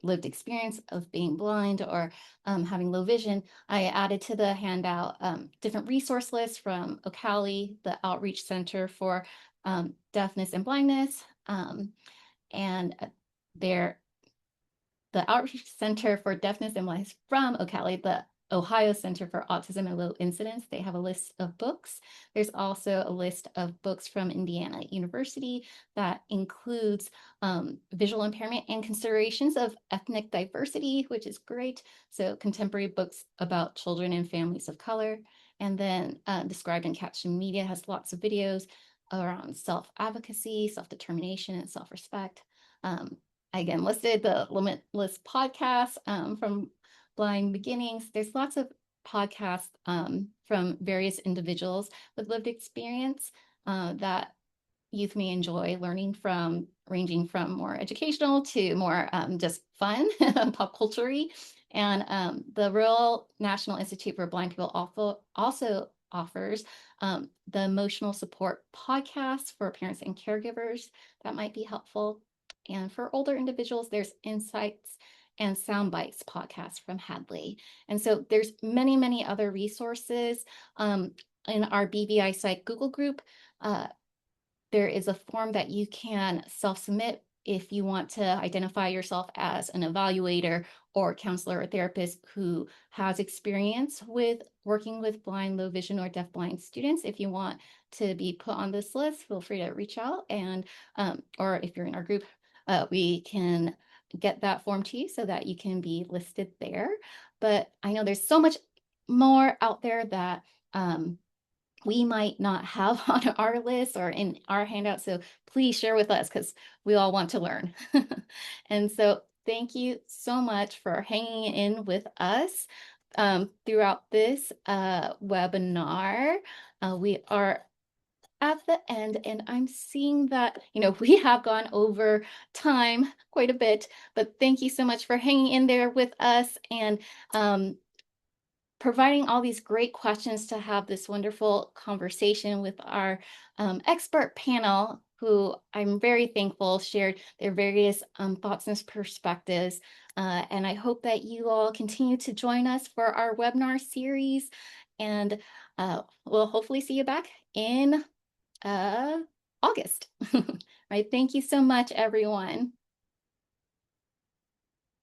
A: lived experience of being blind or having low vision, I added to the handout different resource lists from Ocali, the Outreach Center for Deafness and Blindness, and the Outreach Center for Deafness and Blindness from Ocali, the Ohio Center for Autism and Low Incidence. They have a list of books. There's also a list of books from Indiana University that includes visual impairment and considerations of ethnic diversity, which is great. So contemporary books about children and families of color. And then Described and Captioned Media has lots of videos around self-advocacy, self-determination, and self-respect. I again listed the Limitless podcast from Blind Beginnings. There's lots of podcasts from various individuals with lived experience that youth may enjoy learning from, ranging from more educational to more just fun, pop culture-y. And the Rural National Institute for Blind People also offers the Emotional Support podcast for parents and caregivers that might be helpful. And for older individuals, there's Insights and Sound Bites podcast from Hadley. And so there's many other resources. In our BVIPsych Google group, there is a form that you can self-submit if you want to identify yourself as an evaluator or counselor or therapist who has experience with working with blind, low vision, or deafblind students. If you want to be put on this list, feel free to reach out, and or if you're in our group, we can get that form to you so that you can be listed there. But I know there's so much more out there that we might not have on our list or in our handout. So please share with us because we all want to learn. And so thank you so much for hanging in with us throughout this webinar. We are at the end, and I'm seeing that, we have gone over time quite a bit, but thank you so much for hanging in there with us and providing all these great questions to have this wonderful conversation with our expert panel, who I'm very thankful shared their various thoughts and perspectives. And I hope that you all continue to join us for our webinar series, and we'll hopefully see you back in August. Right. Thank you so much, everyone.